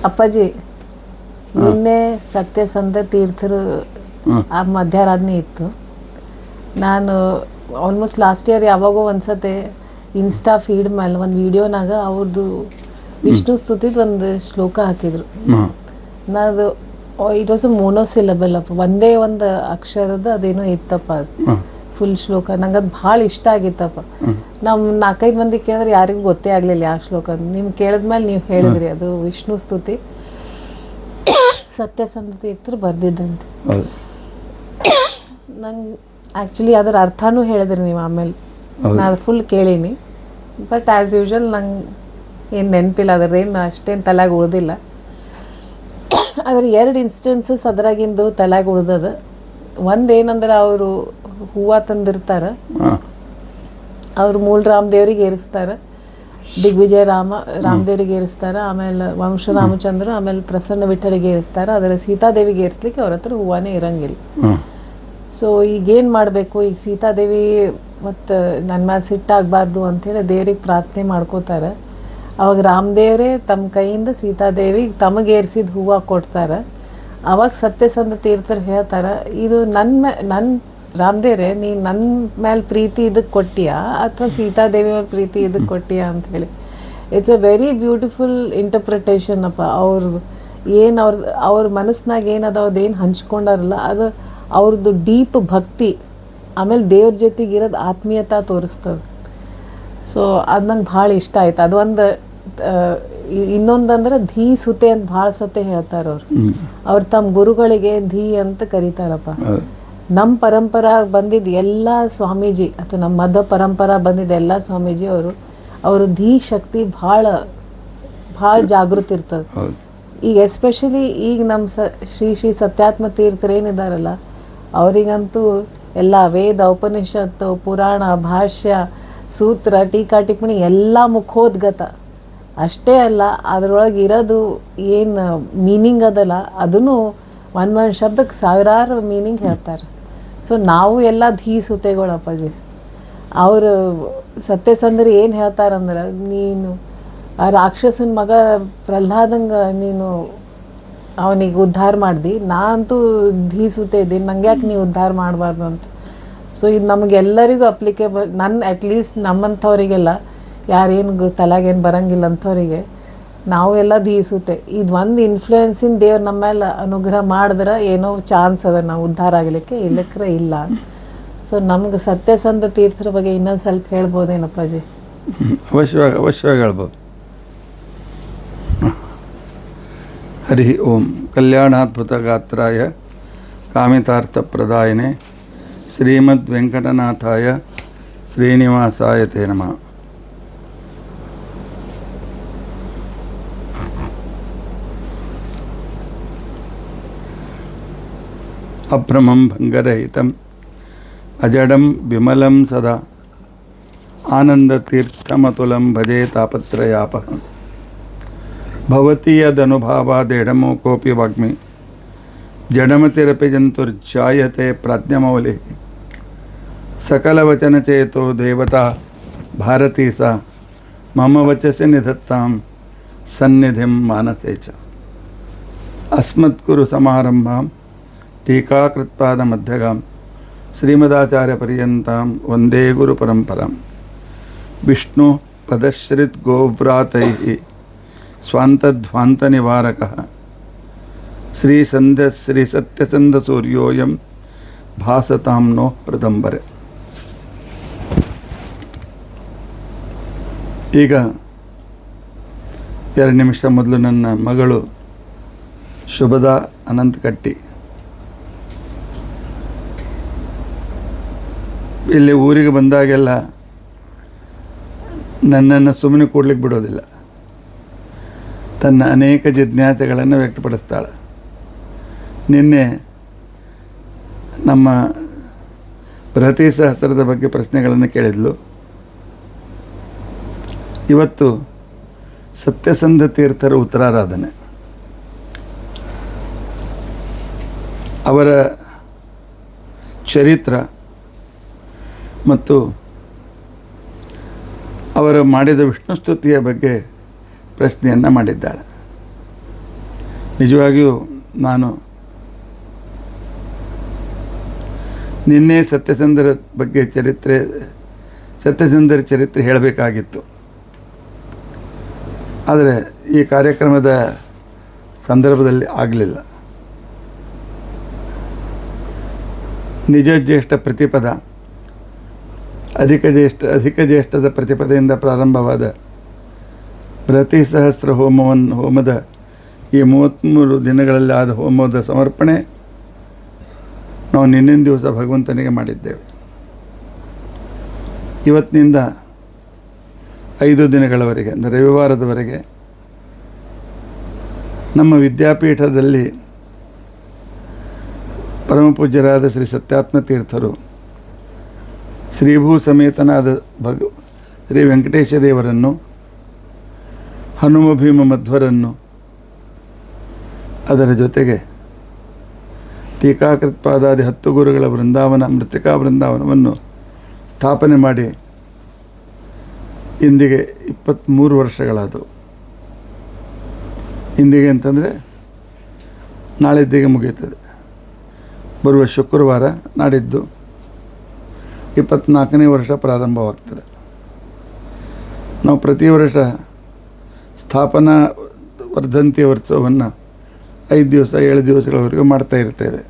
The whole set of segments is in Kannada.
ಅಪ್ಪಾಜಿ ನಿನ್ನೆ ಸತ್ಯಸಂಧ ತೀರ್ಥರು ಆ ಮಧ್ಯಾರಾಧನೆ ಇತ್ತು. ನಾನು ಆಲ್ಮೋಸ್ಟ್ ಲಾಸ್ಟ್ ಇಯರ್ ಯಾವಾಗೋ ಒಂದ್ಸತಿ ಇನ್ಸ್ಟಾ ಫೀಡ್ ಮೇಲೆ ಒಂದು ವಿಡಿಯೋನಾಗ ಅವ್ರದ್ದು ವಿಷ್ಣು ಸ್ತುತಿದ್ ಒಂದು ಶ್ಲೋಕ ಹಾಕಿದ್ರು. ನಾನು ಇಟ್ ವಾಸ್ ಮೋನೋಸಿಲಬಲ್ ಅಪ್ಪ, ಒಂದೇ ಒಂದು ಅಕ್ಷರದ ಅದೇನೋ ಇತ್ತಪ್ಪ, ಫುಲ್ ಶ್ಲೋಕ. ನಂಗೆ ಅದು ಭಾಳ ಇಷ್ಟ ಆಗಿತ್ತಪ್ಪ. ನಮ್ಮ 4-5 ಮಂದಿ ಕೇಳಿದ್ರೆ ಯಾರಿಗೂ ಗೊತ್ತೇ ಆಗಲಿಲ್ಲ ಯಾವ ಶ್ಲೋಕ. ನಿಮ್ಗೆ ಕೇಳಿದ್ಮೇಲೆ ನೀವು ಹೇಳಿದ್ರಿ ಅದು ವಿಷ್ಣು ಸ್ತುತಿ ಸತ್ಯಸಂಧ ತೀರ್ಥರು ಬರ್ದಿದ್ದಂತೆ. ನಂಗೆ ಆ್ಯಕ್ಚುಲಿ ಅದರ ಅರ್ಥನೂ ಹೇಳಿದ್ರಿ ನೀವು ಆಮೇಲೆ. ನಾನು ಫುಲ್ ಕೇಳೀನಿ, ಬಟ್ ಆ್ಯಸ್ ಯೂಶುವಲ್ ನಂಗೆ ಏನು ನೆನಪಿಲ್ಲ, ಅದ್ರದ್ದೇನು ಅಷ್ಟೇನು ತಲೆಗೆ ಉಳಿದಿಲ್ಲ. ಅದ್ರ 2 ಇನ್ಸ್ಟೆನ್ಸಸ್ ಅದ್ರಾಗಿಂದು ತಲೆಗೆ ಉಳ್ದದ. ಒಂದೇನಂದ್ರೆ ಅವರು ಹೂವು ತಂದಿರ್ತಾರೆ, ಅವರು ಮೂಲ ರಾಮದೇವ್ರಿಗೆ ಏರಿಸ್ತಾರೆ, ದಿಗ್ವಿಜಯ ರಾಮದೇವ್ರಿಗೆ ಏರಿಸ್ತಾರೆ, ಆಮೇಲೆ ವಂಶ ರಾಮಚಂದ್ರ, ಆಮೇಲೆ ಪ್ರಸನ್ನ ವಿಠಲಿಗೆ ಏರಿಸ್ತಾರೆ. ಅದರ ಸೀತಾದೇವಿಗೆ ಏರಿಸ್ಲಿಕ್ಕೆ ಅವ್ರ ಹತ್ರ ಹೂವನೇ ಇರಂಗಿಲ್ಲ. ಸೊ ಈಗೇನು ಮಾಡಬೇಕು, ಈಗ ಸೀತಾದೇವಿ ಮತ್ತು ನನ್ನ ಮೇಲೆ ಸಿಟ್ಟಾಗಬಾರ್ದು ಅಂಥೇಳಿ ದೇವ್ರಿಗೆ ಪ್ರಾರ್ಥನೆ ಮಾಡ್ಕೋತಾರೆ. ಅವಾಗ ರಾಮದೇವರೇ ತಮ್ಮ ಕೈಯಿಂದ ಸೀತಾದೇವಿಗೆ ತಮಗೆ ಏರಿಸಿದ ಹೂವು ಕೊಡ್ತಾರೆ. ಅವಾಗ ಸತ್ಯಸಂಧ ತೀರ್ಥರು ಹೇಳ್ತಾರೆ, ಇದು ನನ್ನ ರಾಮದೇವ್ರೆ, ನೀ ನನ್ನ ಮೇಲೆ ಪ್ರೀತಿ ಇದಕ್ಕೆ ಕೊಟ್ಟಿಯಾ ಅಥವಾ ಸೀತಾದೇವಿ ಮೇಲೆ ಪ್ರೀತಿ ಇದಕ್ಕೆ ಕೊಟ್ಟಿಯಾ ಅಂಥೇಳಿ. It's a very beautiful interpretation ಅಪ್ಪ. ಏನು ಅವ್ರ ಮನಸ್ಸಿನಾಗ ಏನದಾವ್ದು ಏನು ಹಂಚ್ಕೊಂಡಾರಲ್ಲ, ಅದು ಅವ್ರದ್ದು ಡೀಪ್ ಭಕ್ತಿ, ಆಮೇಲೆ ದೇವ್ರ ಜೊತೆಗೆ ಇರೋದು ಆತ್ಮೀಯತೆ ತೋರಿಸ್ತದೆ. ಸೊ ಅದು ನಂಗೆ ಭಾಳ ಇಷ್ಟ ಆಯ್ತು. ಅದೊಂದು ಇನ್ನೊಂದಂದ್ರೆ ಧೀ ಸುತೆ ಅಂತ ಭಾಳ ಸತೆ ಹೇಳ್ತಾರೆ ಅವ್ರು ತಮ್ಮ ಗುರುಗಳಿಗೆ ಧೀ ಅಂತ ಕರೀತಾರಪ್ಪ. ನಮ್ಮ ಪರಂಪರಾ ಬಂದಿದ್ದ ಎಲ್ಲ ಸ್ವಾಮೀಜಿ ಅಥವಾ ನಮ್ಮ ಮಧ್ವ ಪರಂಪರಾ ಬಂದಿದ್ದ ಎಲ್ಲ ಸ್ವಾಮೀಜಿ ಅವರು ಧೀ ಶಕ್ತಿ ಭಾಳ ಜಾಗೃತಿ ಇರ್ತದೆ. ಈಗ ಎಸ್ಪೆಷಲಿ ಈಗ ನಮ್ಮ ಶ್ರೀ ಸತ್ಯಾತ್ಮ ತೀರ್ಥರು ಏನಿದಾರಲ್ಲ, ಅವರಿಗಂತೂ ಎಲ್ಲ ವೇದ, ಉಪನಿಷತ್ತು, ಪುರಾಣ, ಭಾಷ್ಯ, ಸೂತ್ರ, ಟೀಕಾ, ಟಿಪ್ಪಣಿ ಎಲ್ಲ ಮುಖೋದ್ಗತ. ಅಷ್ಟೇ ಅಲ್ಲ, ಅದರೊಳಗೆ ಇರೋದು ಏನು ಮೀನಿಂಗ್ ಅದಲ್ಲ, ಅದನ್ನು ಒಂದು ಶಬ್ದಕ್ಕೆ ಸಾವಿರಾರು ಮೀನಿಂಗ್ ಹೇಳ್ತಾರೆ. ಸೊ ನಾವು ಎಲ್ಲ ಧೀ ಸುತೆಗಳಪ್ಪಾಜಿ. ಅವರು ಸತ್ಯಸಂಧರು ಏನು ಹೇಳ್ತಾರಂದ್ರೆ, ನೀನು ಆ ರಾಕ್ಷಸನ ಮಗ ಪ್ರಹ್ಲಾದಂಗೆ ನೀನು ಅವನಿಗೆ ಉದ್ಧಾರ ಮಾಡ್ದು, ನಾ ಅಂತೂ ಧೀ ಸುತೆ ಇದ್ದೀನಿ, ನಂಗೆ ಯಾಕೆ ನೀವು ಉದ್ಧಾರ ಮಾಡಬಾರ್ದು ಅಂತ. ಸೊ ಇದು ನಮಗೆಲ್ಲರಿಗೂ ಅಪ್ಲಿಕೇಬಲ್. ಅಟ್ಲೀಸ್ಟ್ ನಮ್ಮಂಥವರಿಗೆಲ್ಲ ಯಾರೇನು ತಲೆಗೇನು ಬರೋಂಗಿಲ್ಲ ಅಂಥವರಿಗೆ ನಾವು ಎಲ್ಲ ಧೀಸುತ್ತೆ. ಇದು ಒಂದು ಇನ್ಫ್ಲೂಯೆನ್ಸಿನ ದೇವ್ರು ನಮ್ಮ ಮೇಲೆ ಅನುಗ್ರಹ ಮಾಡಿದ್ರೆ ಏನೋ ಚಾನ್ಸ್ ಅದ ನಾವು ಉದ್ಧಾರ ಆಗಲಿಕ್ಕೆ, ಇಲ್ಲಕ್ರೆ ಇಲ್ಲ. ಸೊ ನಮ್ಗೆ ಸತ್ಯಸಂಧ ತೀರ್ಥರ ಬಗ್ಗೆ ಇನ್ನೊಂದು ಸ್ವಲ್ಪ ಹೇಳ್ಬೋದೇನಪ್ಪಾಜಿ? ಅವಶ್ಯವಾಗಿ ಹೇಳ್ಬೋದು. ಹರಿ ಓಂ. ಕಲ್ಯಾಣಾದ್ಭುತ ಗಾತ್ರಾಯ ಕಾಮಿತಾರ್ಥಪ್ರದಾಯನೆ ಶ್ರೀಮದ್ ವೆಂಕಟನಾಥಾಯ ಶ್ರೀನಿವಾಸಾಯ ತೇ ನಮಃ. ಅಭ್ರಮಂ ಭಂಗರಹಿತಂ ಅಜಡಂ ವಿಮಲಂ ಸದಾ ಆನಂದತೀರ್ಥಮತುಲಂ ಭಜೆ ತಾಪತ್ರಯಾಪಹಂ. ಭವತಿ ಯದನುಭಾವಾದೇಢಮೋ ಕೋಪಿ ವಾಗ್ಮಿ ಜಡಮತಿರಪಿ ಜಂತುರ್ಜಾಯತೆ ಪ್ರಾಜ್ಞಮೌಲಿ. ಸಕಲವಚನಚೇತೋ ದೇವತಾ ಭಾರತೀ ಸಾ ಮಮ ವಚಸಿ ನಿಧತ್ತಾಂ ಸನ್ನಿಧಿಂ ಮಾನಸೇ ಚ. ಅಸ್ಮದ್ಗುರು ಸಮಾರಂಭಾಂ ಟೀಕಾಕೃತ್ಪಾದಮಧ್ಯಗಾಂ ಶ್ರೀಮದಾಚಾರ್ಯಪರ್ಯಂತಾಂ ವಂದೇ ಗುರುಪರಂಪರಾಂ. ವಿಷ್ಣು ಪದಶ್ರಿತ್ ಗೋವ್ರಾತೈಃ ಸ್ವಾಂತಧ್ವಾಂತನಿವಾರಕಃ ಶ್ರೀ ಸತ್ಯಸಂಧ ಸೂರ್ಯೋಯಂ ಭಾಸತಾಂ ನೋ ಹೃದಂಬರೆ. ಈಗ 2 ನಿಮಿಷ ಮೊದಲು ನನ್ನ ಮಗಳು ಶುಭದಾ ಅನಂತಕಟ್ಟಿ ಇಲ್ಲಿ ಊರಿಗೆ ಬಂದಾಗೆಲ್ಲ ನನ್ನನ್ನು ಸುಮ್ಮನೆ ಕೂಡ್ಲಿಕ್ಕೆ ಬಿಡೋದಿಲ್ಲ. ತನ್ನ ಅನೇಕ ಜಿಜ್ಞಾಸೆಗಳನ್ನು ವ್ಯಕ್ತಪಡಿಸ್ತಾಳೆ. ನಿನ್ನೆ ನಮ್ಮ ಬೃಹತಿ ಸಹಸ್ರದ ಬಗ್ಗೆ ಪ್ರಶ್ನೆಗಳನ್ನು ಕೇಳಿದ್ಲು. ಇವತ್ತು ಸತ್ಯಸಂಧ ತೀರ್ಥರ ಉತ್ತರಾರಾಧನೆ. ಅವರ ಚರಿತ್ರ ಮತ್ತು ಅವರು ಮಾಡಿದ ವಿಷ್ಣು ಸ್ತುತಿಯ ಬಗ್ಗೆ ಪ್ರಶ್ನೆಯನ್ನು ಮಾಡಿದ್ದಾಳೆ. ನಿಜವಾಗಿಯೂ ನಾನು ನಿನ್ನೆ ಸತ್ಯಸಂಧರ ಬಗ್ಗೆ ಸತ್ಯಸಂಧರ ಚರಿತ್ರೆ ಹೇಳಬೇಕಾಗಿತ್ತು. ಆದರೆ ಈ ಕಾರ್ಯಕ್ರಮದ ಸಂದರ್ಭದಲ್ಲಿ ಆಗಲಿಲ್ಲ. ನಿಜ ಜ್ಯೇಷ್ಠ ಪ್ರತಿಪದ, ಅಧಿಕ ಜ್ಯೇಷ್ಠದ ಪ್ರತಿಪದೆಯಿಂದ ಪ್ರಾರಂಭವಾದ ಪ್ರತಿಸಹಸ್ರ ಹೋಮದ ಈ 33 ದಿನಗಳಲ್ಲಿ ಆದ ಹೋಮದ ಸಮರ್ಪಣೆ ನಾವು ನಿನ್ನಿನ ದಿವಸ ಭಗವಂತನಿಗೆ ಮಾಡಿದ್ದೇವೆ. ಇವತ್ತಿನಿಂದ 5 ದಿನಗಳವರೆಗೆ, ಅಂದರೆ ರವಿವಾರದವರೆಗೆ ನಮ್ಮ ವಿದ್ಯಾಪೀಠದಲ್ಲಿ ಪರಮಪೂಜ್ಯರಾದ ಶ್ರೀ ಸತ್ಯಾತ್ಮ ತೀರ್ಥರು, ಶ್ರೀಭೂ ಸಮೇತನಾದ ಶ್ರೀ ವೆಂಕಟೇಶ ದೇವರನ್ನು, ಹನುಮ ಭೀಮ ಮಧ್ವರನ್ನು, ಅದರ ಜೊತೆಗೆ ಟೀಕಾಕೃತ್ಪಾದಾದಿ 10 ಗುರುಗಳ ಮೃತ್ತಿಕಾ ವೃಂದಾವನವನ್ನು ಸ್ಥಾಪನೆ ಮಾಡಿ ಇಂದಿಗೆ 23 ವರ್ಷಗಳಾದವು. ಇಂದಿಗೆ ಅಂತಂದರೆ ನಾಳಿದ್ದಿಗೆ ಮುಗಿಯುತ್ತದೆ. ಬರುವ ಶುಕ್ರವಾರ ನಾಡಿದ್ದು 24ನೇ ವರ್ಷ ಪ್ರಾರಂಭವಾಗ್ತದೆ. ನಾವು ಪ್ರತಿ ವರ್ಷ ಸ್ಥಾಪನಾ ವರ್ಧಂತಿ ಉತ್ಸವವನ್ನು 5 ದಿವಸ 7 ದಿವಸಗಳವರೆಗೂ ಮಾಡ್ತಾ ಇರ್ತೇವೆ.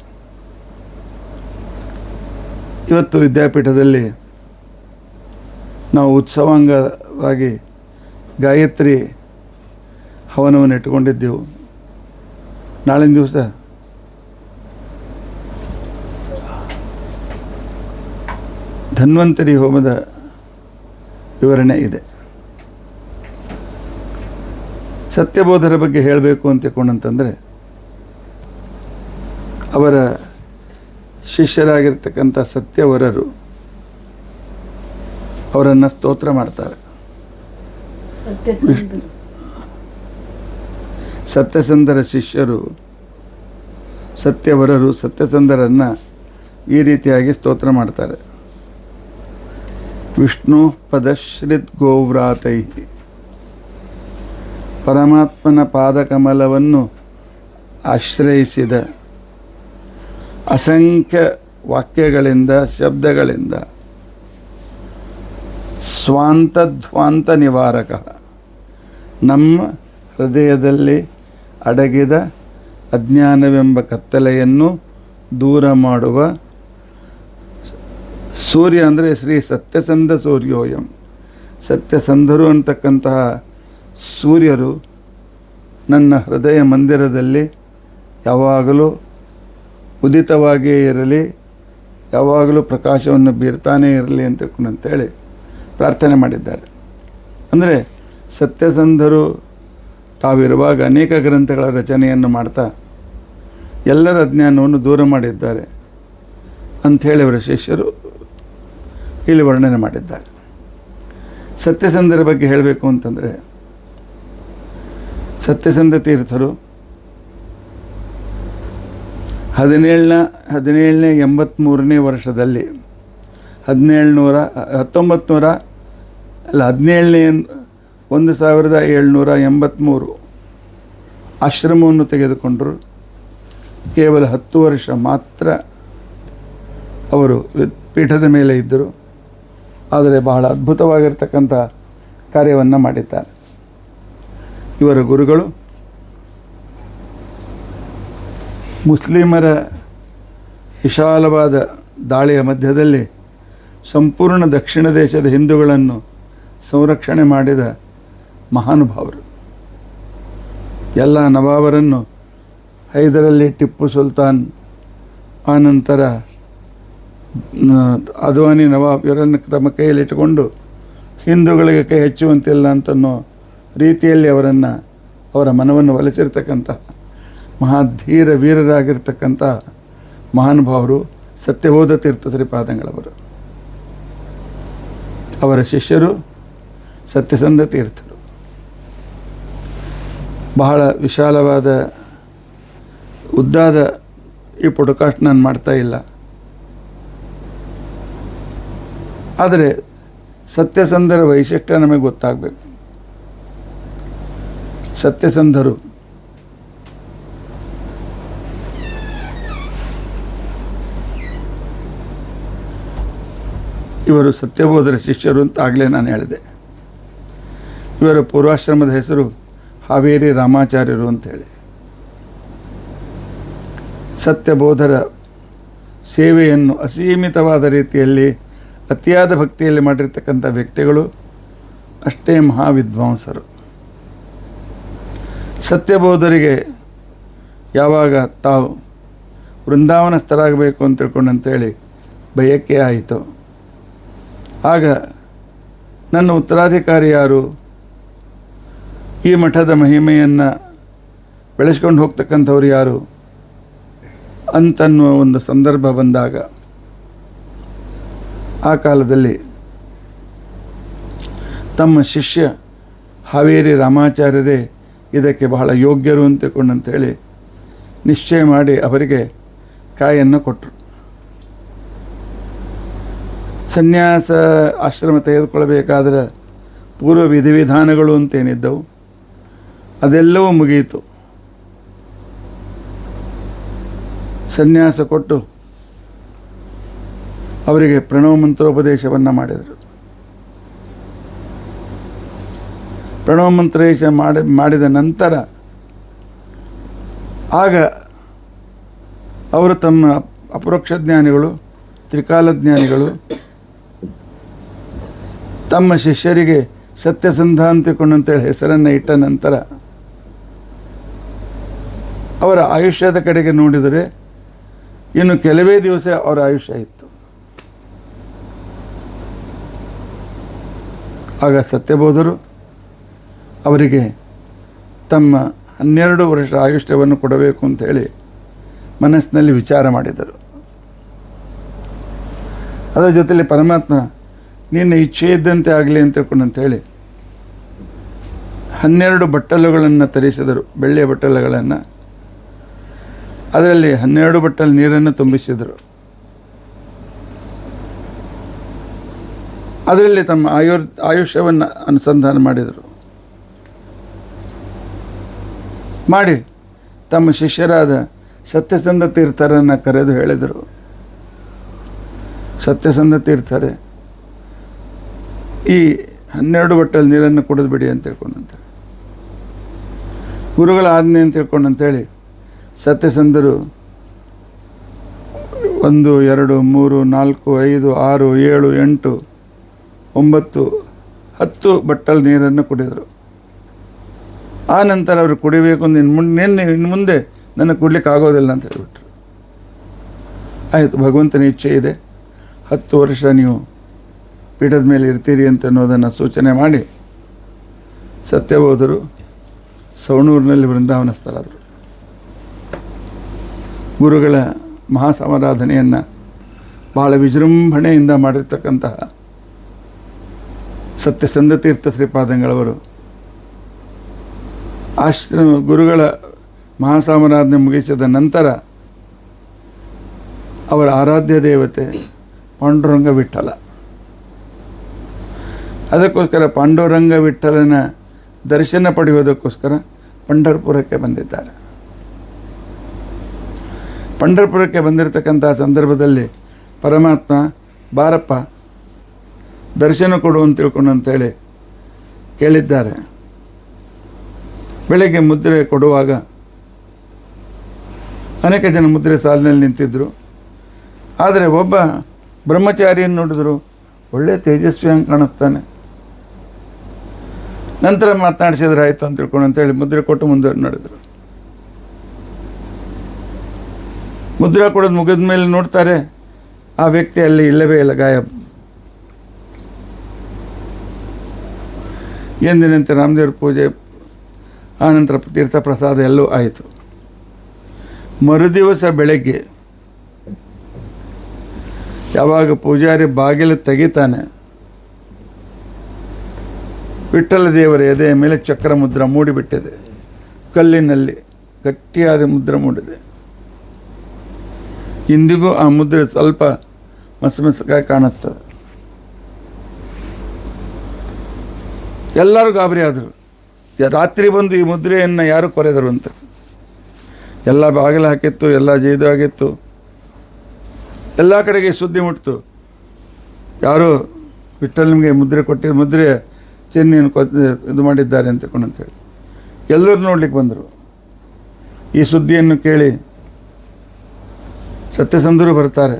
ಇವತ್ತು ವಿದ್ಯಾಪೀಠದಲ್ಲಿ ನಾವು ಉತ್ಸವಾಂಗವಾಗಿ ಗಾಯತ್ರಿ ಹವನವನ್ನು ಇಟ್ಟುಕೊಂಡಿದ್ದೆವು. ನಾಳಿನ ದಿವಸ ಧನ್ವಂತರಿ ಹೋಮದ ವಿವರಣೆ ಇದೆ. ಸತ್ಯಬೋಧರ ಬಗ್ಗೆ ಹೇಳಬೇಕು ಅಂತ ತಿಳ್ಕೊಂಡಂತಂದರೆ, ಅವರ ಶಿಷ್ಯರಾಗಿರ್ತಕ್ಕಂಥ ಸತ್ಯವರರು ಅವರನ್ನು ಸ್ತೋತ್ರ ಮಾಡ್ತಾರೆ. ಸತ್ಯಸಂಧರ ಶಿಷ್ಯರು ಸತ್ಯವರರು ಸತ್ಯಸಂಧರನ್ನು ಈ ರೀತಿಯಾಗಿ ಸ್ತೋತ್ರ ಮಾಡ್ತಾರೆ. ವಿಷ್ಣು ಪದಶ್ರಿತ್ ಗೋವ್ರಾತೈ, ಪರಮಾತ್ಮನ ಪಾದಕಮಲವನ್ನು ಆಶ್ರಯಿಸಿದ ಅಸಂಖ್ಯ ವಾಕ್ಯಗಳಿಂದ ಶಬ್ದಗಳಿಂದ ಸ್ವಾಂತಧ್ವಾಂತ ನಿವಾರಕ, ನಮ್ಮ ಹೃದಯದಲ್ಲಿ ಅಡಗಿದ ಅಜ್ಞಾನವೆಂಬ ಕತ್ತಲೆಯನ್ನು ದೂರ ಮಾಡುವ ಸೂರ್ಯ ಅಂದರೆ ಶ್ರೀ ಸತ್ಯಸಂಧ ಸೂರ್ಯೋಯಂ, ಸತ್ಯಸಂಧರು ಅಂತಕ್ಕಂತಹ ಸೂರ್ಯರು ನನ್ನ ಹೃದಯ ಮಂದಿರದಲ್ಲಿ ಯಾವಾಗಲೂ ಉದಿತವಾಗಿಯೇ ಇರಲಿ, ಯಾವಾಗಲೂ ಪ್ರಕಾಶವನ್ನು ಬೀರ್ತಾನೇ ಇರಲಿ ಅಂತೇಳಿ ಪ್ರಾರ್ಥನೆ ಮಾಡಿದ್ದಾರೆ. ಅಂದರೆ ಸತ್ಯಸಂಧರು ತಾವಿರುವಾಗ ಅನೇಕ ಗ್ರಂಥಗಳ ರಚನೆಯನ್ನು ಮಾಡ್ತಾ ಎಲ್ಲರ ಅಜ್ಞಾನವನ್ನು ದೂರ ಮಾಡಿದ್ದಾರೆ ಅಂಥೇಳಿ ಅವರ ಶಿಷ್ಯರು ಇಲ್ಲಿ ವರ್ಣನೆ ಮಾಡಿದ್ದಾರೆ. ಸತ್ಯಸಂಧರ ಬಗ್ಗೆ ಹೇಳಬೇಕು ಅಂತಂದರೆ, ಸತ್ಯಸಂಧ ತೀರ್ಥರು 1783ನೇ ವರ್ಷದಲ್ಲಿ 1783 ಆಶ್ರಮವನ್ನು ತೆಗೆದುಕೊಂಡರು. ಕೇವಲ 10 ವರ್ಷ ಮಾತ್ರ ಅವರು ಪೀಠದ ಮೇಲೆ ಇದ್ದರು. ಆದರೆ ಬಹಳ ಅದ್ಭುತವಾಗಿರ್ತಕ್ಕಂಥ ಕಾರ್ಯವನ್ನು ಮಾಡಿದ್ದಾರೆ. ಇವರ ಗುರುಗಳು ಮುಸ್ಲಿಮರ ವಿಶಾಲವಾದ ದಾಳಿಯ ಮಧ್ಯದಲ್ಲಿ ಸಂಪೂರ್ಣ ದಕ್ಷಿಣ ದೇಶದ ಹಿಂದೂಗಳನ್ನು ಸಂರಕ್ಷಣೆ ಮಾಡಿದ ಮಹಾನುಭಾವರು. ಎಲ್ಲ ನವಾಬರನ್ನು, ಹೈದರಲ್ಲಿ ಟಿಪ್ಪು ಸುಲ್ತಾನ್, ಆನಂತರ ಅದ್ವಾನಿ ನವಾಬ್ ಇವರನ್ನು ತಮ್ಮ ಕೈಯಲ್ಲಿಟ್ಟುಕೊಂಡು ಹಿಂದೂಗಳಿಗೆ ಕೈ ಹೆಚ್ಚುವಂತಿಲ್ಲ ಅಂತನ್ನೋ ರೀತಿಯಲ್ಲಿ ಅವರ ಮನವನ್ನು ಒಲಿಸಿರ್ತಕ್ಕಂಥ ಮಹಾಧೀರ ವೀರರಾಗಿರ್ತಕ್ಕಂಥ ಮಹಾನುಭಾವರು ಸತ್ಯಬೋಧ ತೀರ್ಥ ಶ್ರೀಪಾದಂಗಳವರು. ಅವರ ಶಿಷ್ಯರು ಸತ್ಯಸಂಧ ತೀರ್ಥರು. ಬಹಳ ವಿಶಾಲವಾದ ಉದ್ದಾದ ಈ ಪೊಡ್ಕಾಸ್ಟ್ ನಾನು ಮಾಡ್ತಾ ಇಲ್ಲ. ಆದರೆ ಸತ್ಯಸಂಧರ ವೈಶಿಷ್ಟ್ಯ ನಮಗೆ ಗೊತ್ತಾಗಬೇಕು. ಸತ್ಯಸಂಧರು ಇವರು ಸತ್ಯಬೋಧರ ಶಿಷ್ಯರು ಅಂತ ಆಗಲೇ ನಾನು ಹೇಳಿದೆ. ಇವರ ಪೂರ್ವಾಶ್ರಮದ ಹೆಸರು ಹಾವೇರಿ ರಾಮಾಚಾರ್ಯರು ಅಂತೇಳಿ. ಸತ್ಯಬೋಧರ ಸೇವೆಯನ್ನು ಅಸೀಮಿತವಾದ ರೀತಿಯಲ್ಲಿ ಅತಿಯಾದ ಭಕ್ತಿಯಲ್ಲಿ ಮಾಡಿರ್ತಕ್ಕಂಥ ವ್ಯಕ್ತಿಗಳು ಅಷ್ಟೇ ಮಹಾವಿದ್ವಾಂಸರು. ಸತ್ಯಬೋಧರಿಗೆ ಯಾವಾಗ ತಾವು ವೃಂದಾವನಸ್ಥರಾಗಬೇಕು ಅಂತ ತಿಳ್ಕೊಂಡಂತೇಳಿ ಬಯಕೆ ಆಯಿತು, ಆಗ ನನ್ನ ಉತ್ತರಾಧಿಕಾರಿ ಯಾರು, ಈ ಮಠದ ಮಹಿಮೆಯನ್ನು ಬೆಳೆಸ್ಕೊಂಡು ಹೋಗ್ತಕ್ಕಂಥವ್ರು ಯಾರು ಅಂತನ್ನುವ ಒಂದು ಸಂದರ್ಭ ಬಂದಾಗ ಆ ಕಾಲದಲ್ಲಿ ತಮ್ಮ ಶಿಷ್ಯ ಹಾವೇರಿ ರಾಮಾಚಾರ್ಯರೇ ಇದಕ್ಕೆ ಬಹಳ ಯೋಗ್ಯರು ಅಂತ ತಿಳ್ಕೊಂಡಂತೇಳಿ ನಿಶ್ಚಯ ಮಾಡಿ ಅವರಿಗೆ ಕಾಯನ್ನು ಕೊಟ್ಟರು. ಸನ್ಯಾಸ ಆಶ್ರಮ ತೆಗೆದುಕೊಳ್ಳಬೇಕಾದ್ರೆ ಪೂರ್ವ ವಿಧಿವಿಧಾನಗಳು ಅಂತೇನಿದ್ದವು ಅದೆಲ್ಲವೂ ಮುಗಿಯಿತು. ಸನ್ಯಾಸ ಕೊಟ್ಟು ಅವರಿಗೆ ಪ್ರಣವ ಮಂತ್ರೋಪದೇಶವನ್ನು ಮಾಡಿದರು. ಪ್ರಣವ ಮಂತ್ರೋಪದೇಶ ಮಾಡಿದ ನಂತರ ಆಗ ಅವರು ತಮ್ಮ ಅಪರೋಕ್ಷ ಜ್ಞಾನಿಗಳು, ತ್ರಿಕಾಲಜ್ಞಾನಿಗಳು ತಮ್ಮ ಶಿಷ್ಯರಿಗೆ ಸತ್ಯಸಂಧ ಅಂತೇಳಿ ಹೆಸರನ್ನು ಇಟ್ಟ ನಂತರ ಅವರ ಆಯುಷ್ಯದ ಕಡೆಗೆ ನೋಡಿದರೆ ಇನ್ನು ಕೆಲವೇ ದಿವಸ ಅವರ ಆಯುಷ್ಯ ಇತ್ತು. ಆಗ ಸತ್ಯಬೋಧರು ಅವರಿಗೆ ತಮ್ಮ 12 ವರ್ಷ ಆಯುಷ್ಯವನ್ನು ಕೊಡಬೇಕು ಅಂತೇಳಿ ಮನಸ್ಸಿನಲ್ಲಿ ವಿಚಾರ ಮಾಡಿದರು. ಅದರ ಜೊತೆಯಲ್ಲಿ ಪರಮಾತ್ಮ ನಿನ್ನ ಇಚ್ಛೆ ಇದ್ದಂತೆ ಆಗಲಿ ಅಂತ ತಿಳ್ಕೊಂಡಂತೇಳಿ 12 ಬಟ್ಟಲುಗಳನ್ನು ತರಿಸಿದರು, ಬೆಳ್ಳಿಯ ಬಟ್ಟಲುಗಳನ್ನು. ಅದರಲ್ಲಿ 12 ಬಟ್ಟಲು ನೀರನ್ನು ತುಂಬಿಸಿದರು. ಅದರಲ್ಲಿ ತಮ್ಮ ಆಯುಷ್ಯವನ್ನು ಅನುಸಂಧಾನ ಮಾಡಿದರು. ಮಾಡಿ ತಮ್ಮ ಶಿಷ್ಯರಾದ ಸತ್ಯಸಂಧ ತೀರ್ಥರನ್ನು ಕರೆದು ಹೇಳಿದರು, ಸತ್ಯಸಂಧ ತೀರ್ಥರೇ, ಈ 12 ಬಟ್ಟಲು ನೀರನ್ನು ಕುಡಿದು ಬಿಡಿ ಅಂತ ತಿಳ್ಕೊಂಡಂತೆ, ಗುರುಗಳ ಆಜ್ಞೆ ಅಂತ ತಿಳ್ಕೊಂಡಂತೇಳಿ ಸತ್ಯಸಂಧರು 1, 2, 3, 4, 5, 6, 7, 8, 9, 10 ಬಟ್ಟಲು ನೀರನ್ನು ಕುಡಿದರು. ಆ ನಂತರ ಅವರು ಕುಡಿಬೇಕು ಇನ್ನು ಮುಂದೆ ನನಗೆ ಕುಡ್ಲಿಕ್ಕೆ ಆಗೋದಿಲ್ಲ ಅಂತ ಹೇಳಿಬಿಟ್ರು. ಆಯಿತು, ಭಗವಂತನ ಇಚ್ಛೆ ಇದೆ, 10 ವರ್ಷ ನೀವು ಪೀಠದ ಮೇಲೆ ಇರ್ತೀರಿ ಅಂತ ಅನ್ನೋದನ್ನು ಸೂಚನೆ ಮಾಡಿ ಸತ್ಯಬೋಧರು ಸವಣೂರಿನಲ್ಲಿ ವೃಂದಾವನಸ್ಥರಾದರು. ಗುರುಗಳ ಮಹಾಸಮಾರಾಧನೆಯನ್ನು ಬಹಳ ವಿಜೃಂಭಣೆಯಿಂದ ಮಾಡಿರ್ತಕ್ಕಂತಹ ಸತ್ಯಸಂಧ ತೀರ್ಥ ಶ್ರೀಪಾದಂಗಳವರು ಗುರುಗಳ ಮಹಾಸಮಾರಾಧನೆ ಮುಗಿಸಿದ ನಂತರ ಅವರ ಆರಾಧ್ಯ ದೇವತೆ ಪಾಂಡುರಂಗ ವಿಠಲ, ಅದಕ್ಕೋಸ್ಕರ ಪಾಂಡುರಂಗ ವಿಠಲನ ದರ್ಶನ ಪಡೆಯುವುದಕ್ಕೋಸ್ಕರ ಪಂಢರಪುರಕ್ಕೆ ಬಂದಿದ್ದಾರೆ. ಪಂಢರಪುರಕ್ಕೆ ಬಂದಿರತಕ್ಕಂಥ ಸಂದರ್ಭದಲ್ಲಿ ಪರಮಾತ್ಮ ಬಾರಪ್ಪ ದರ್ಶನ ಕೊಡು ಅಂತ ತಿಳ್ಕೊಂಡಂತೇಳಿ ಕೇಳಿದ್ದಾರೆ. ಬೆಳಗ್ಗೆ ಮುದ್ರೆ ಕೊಡುವಾಗ ಅನೇಕ ಜನ ಮುದ್ರೆ ಸಾಲಿನಲ್ಲಿ ನಿಂತಿದ್ದರು. ಆದರೆ ಒಬ್ಬ ಬ್ರಹ್ಮಚಾರಿಯನ್ನು ನೋಡಿದ್ರು, ಒಳ್ಳೆ ತೇಜಸ್ವಿಯಾಗಿ ಕಾಣಿಸ್ತಾನೆ. ನಂತರ ಮಾತನಾಡಿಸಿದ್ರೆ ಆಯಿತು ಅಂತ ತಿಳ್ಕೊಂಡಂತೇಳಿ ಮುದ್ರೆ ಕೊಟ್ಟು ಮುಂದೆ ನಡೆದರು. ಮುದ್ರೆ ಕೊಡೋದು ಮುಗಿದ ಮೇಲೆ ನೋಡ್ತಾರೆ, ಆ ವ್ಯಕ್ತಿ ಅಲ್ಲಿ ಇಲ್ಲವೇ ಇಲ್ಲ, ಗಾಯಬ್. ಎಂದಿನಂತೆ ರಾಮದೇವ್ರ ಪೂಜೆ, ಆನಂತರ ತೀರ್ಥ ಪ್ರಸಾದ ಎಲ್ಲವೂ ಆಯಿತು. ಮರುದಿವಸ ಬೆಳಗ್ಗೆ ಯಾವಾಗ ಪೂಜಾರಿ ಬಾಗಿಲು ತೆಗಿತಾನೆ, ವಿಠ್ಠಲ ದೇವರ ಎದೆಯ ಮೇಲೆ ಚಕ್ರ ಮುದ್ರ ಮೂಡಿಬಿಟ್ಟಿದೆ. ಕಲ್ಲಿನಲ್ಲಿ ಗಟ್ಟಿಯಾದ ಮುದ್ರ ಮೂಡಿದೆ. ಇಂದಿಗೂ ಆ ಮುದ್ರೆ ಸ್ವಲ್ಪ ಮಸಮಸಕಾಗಿ ಕಾಣುತ್ತದೆ. ಎಲ್ಲರೂ ಗಾಬರಿ ಆದರು. ರಾತ್ರಿ ಬಂದು ಈ ಮುದ್ರೆಯನ್ನು ಯಾರು ಕೊರೆದರು ಅಂತ. ಎಲ್ಲ ಬಾಗಿಲು ಹಾಕಿತ್ತು, ಎಲ್ಲ ಜೈದು ಆಗಿತ್ತು, ಎಲ್ಲ ಕಡೆಗೆ ಸುದ್ದಿ ಮುಟ್ತು. ಯಾರೋ ವಿಠಲ್ ನಿಮಗೆ ಮುದ್ರೆ ಕೊಟ್ಟಿದ್ದು, ಮುದ್ರೆ ಚೆನ್ನಿಯನ್ನು ಇದು ಮಾಡಿದ್ದಾರೆ ಅಂತೇಳಿ ಎಲ್ಲರೂ ನೋಡ್ಲಿಕ್ಕೆ ಬಂದರು. ಈ ಸುದ್ದಿಯನ್ನು ಕೇಳಿ ಸತ್ಯಸಂಧರು ಬರ್ತಾರೆ.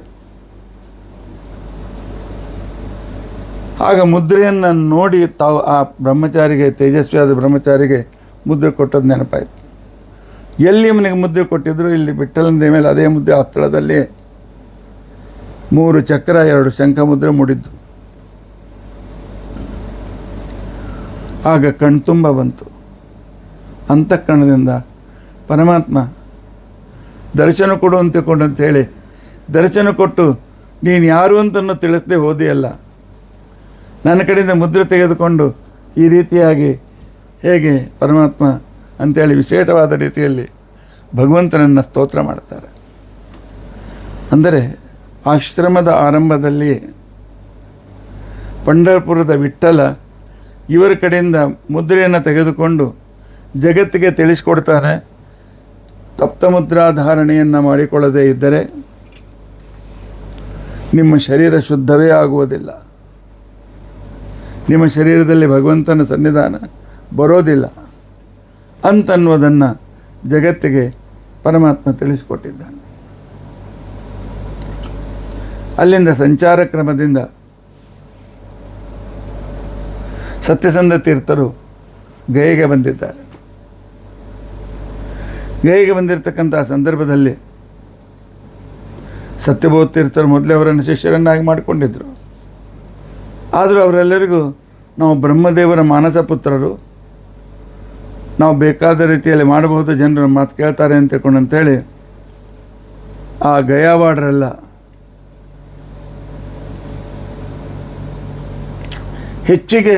ಆಗ ಮುದ್ರೆಯನ್ನು ನೋಡಿ ತಾವು ಆ ಬ್ರಹ್ಮಚಾರಿಗೆ, ತೇಜಸ್ವಿಯಾದ ಬ್ರಹ್ಮಚಾರಿಗೆ ಮುದ್ರೆ ಕೊಟ್ಟದ್ದು ನೆನಪಾಯಿತು. ಎಲ್ಲಿ ಅವನಿಗೆ ಮುದ್ರೆ ಕೊಟ್ಟಿದ್ರು, ಇಲ್ಲಿ ಬಿಟ್ಟಲಂದ ಮೇಲೆ ಅದೇ ಮುದ್ರೆ ಆ ಸ್ಥಳದಲ್ಲಿ 3 ಚಕ್ರ 2 ಶಂಖ ಮುದ್ರೆ ಮೂಡಿದ್ದು. ಆಗ ಕಣ್ತುಂಬ ಬಂತು. ಅಂತಃಕರಣದಿಂದ ಪರಮಾತ್ಮ ದರ್ಶನ ಕೊಡು ಅಂತೇಳಿ ದರ್ಶನ ಕೊಟ್ಟು, ನೀನು ಯಾರು ಅಂತನ್ನು ತಿಳಿಸದೆ ಹೋದೆಯಲ್ಲ, ನನ್ನ ಕಡೆಯಿಂದ ಮುದ್ರೆ ತೆಗೆದುಕೊಂಡು ಈ ರೀತಿಯಾಗಿ ಹೇಗೆ ಪರಮಾತ್ಮ ಅಂತೇಳಿ ವಿಶೇಷವಾದ ರೀತಿಯಲ್ಲಿ ಭಗವಂತನನ್ನು ಸ್ತೋತ್ರ ಮಾಡ್ತಾರೆ. ಅಂದರೆ ಆಶ್ರಮದ ಆರಂಭದಲ್ಲಿ ಪಂಢರಪುರದ ವಿಠ್ಠಲ ಇವರ ಕಡೆಯಿಂದ ಮುದ್ರೆಯನ್ನು ತೆಗೆದುಕೊಂಡು ಜಗತ್ತಿಗೆ ತಿಳಿಸಿಕೊಡ್ತಾನೆ. ತಪ್ತಮುದ್ರಾಧಾರಣೆಯನ್ನು ಮಾಡಿಕೊಳ್ಳದೇ ಇದ್ದರೆ ನಿಮ್ಮ ಶರೀರ ಶುದ್ಧವೇ ಆಗುವುದಿಲ್ಲ, ನಿಮ್ಮ ಶರೀರದಲ್ಲಿ ಭಗವಂತನ ಸನ್ನಿಧಾನ ಬರೋದಿಲ್ಲ ಅಂತನ್ನುವುದನ್ನು ಜಗತ್ತಿಗೆ ಪರಮಾತ್ಮ ತಿಳಿಸಿಕೊಟ್ಟಿದ್ದಾನೆ. ಅಲ್ಲಿಂದ ಸಂಚಾರ ಕ್ರಮದಿಂದ ಸತ್ಯಸಂಧ ತೀರ್ಥರು ಗಯೆಗೆ ಬಂದಿದ್ದಾರೆ. ಗಯೆಗೆ ಬಂದಿರತಕ್ಕಂಥ ಸಂದರ್ಭದಲ್ಲಿ ಸತ್ಯಬೋಧ ತೀರ್ಥರು ಮೊದಲೇ ಅವರನ್ನು ಶಿಷ್ಯರನ್ನಾಗಿ ಮಾಡಿಕೊಂಡಿದ್ದರು. ಆದರೂ ಅವರೆಲ್ಲರಿಗೂ ನಾವು ಬ್ರಹ್ಮದೇವರ ಮಾನಸ ಪುತ್ರರು, ನಾವು ಬೇಕಾದ ರೀತಿಯಲ್ಲಿ ಮಾಡಬಹುದು, ಜನರ ಮಾತು ಕೇಳ್ತಾರೆ ಅಂತೇಳಿ ಆ ಗಯಾವಾಡರೆಲ್ಲ ಹೆಚ್ಚಿಗೆ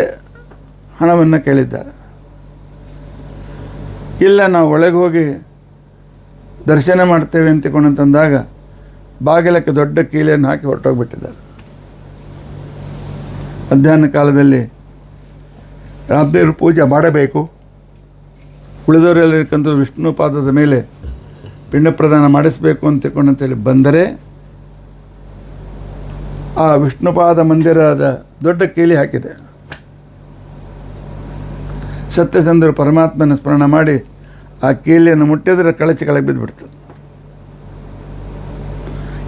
ಹಣವನ್ನು ಕೇಳಿದ್ದಾರೆ. ಇಲ್ಲ, ನಾವು ಒಳಗೆ ಹೋಗಿ ದರ್ಶನ ಮಾಡ್ತೇವೆ ಅಂತಂದಾಗ ಬಾಗಿಲಕ್ಕೆ ದೊಡ್ಡ ಕೀಲೆಯನ್ನು ಹಾಕಿ ಹೊರಟೋಗ್ಬಿಟ್ಟಿದ್ದಾರೆ. ಮಧ್ಯಾಹ್ನ ಕಾಲದಲ್ಲಿ ರಾಮದೇವರು ಪೂಜೆ ಮಾಡಬೇಕು, ಉಳಿದವರೆಲ್ಲರಿಗಂತೂ ವಿಷ್ಣು ಪಾದದ ಮೇಲೆ ಪಿಂಡ ಪ್ರದಾನ ಮಾಡಿಸಬೇಕು ಅಂತೇಳಿ ಬಂದರೆ ಆ ವಿಷ್ಣುಪಾದ ಮಂದಿರದ ದೊಡ್ಡ ಕೀಲಿ ಹಾಕಿದೆ. ಸತ್ಯಸಂಧರು ಪರಮಾತ್ಮನ ಸ್ಮರಣ ಮಾಡಿ ಆ ಕೀಲಿಯನ್ನು ಮುಟ್ಟಿದರೆ ಕಳಚಿ ಕೆಳಗೆ ಬಿದ್ದುಬಿಡ್ತು.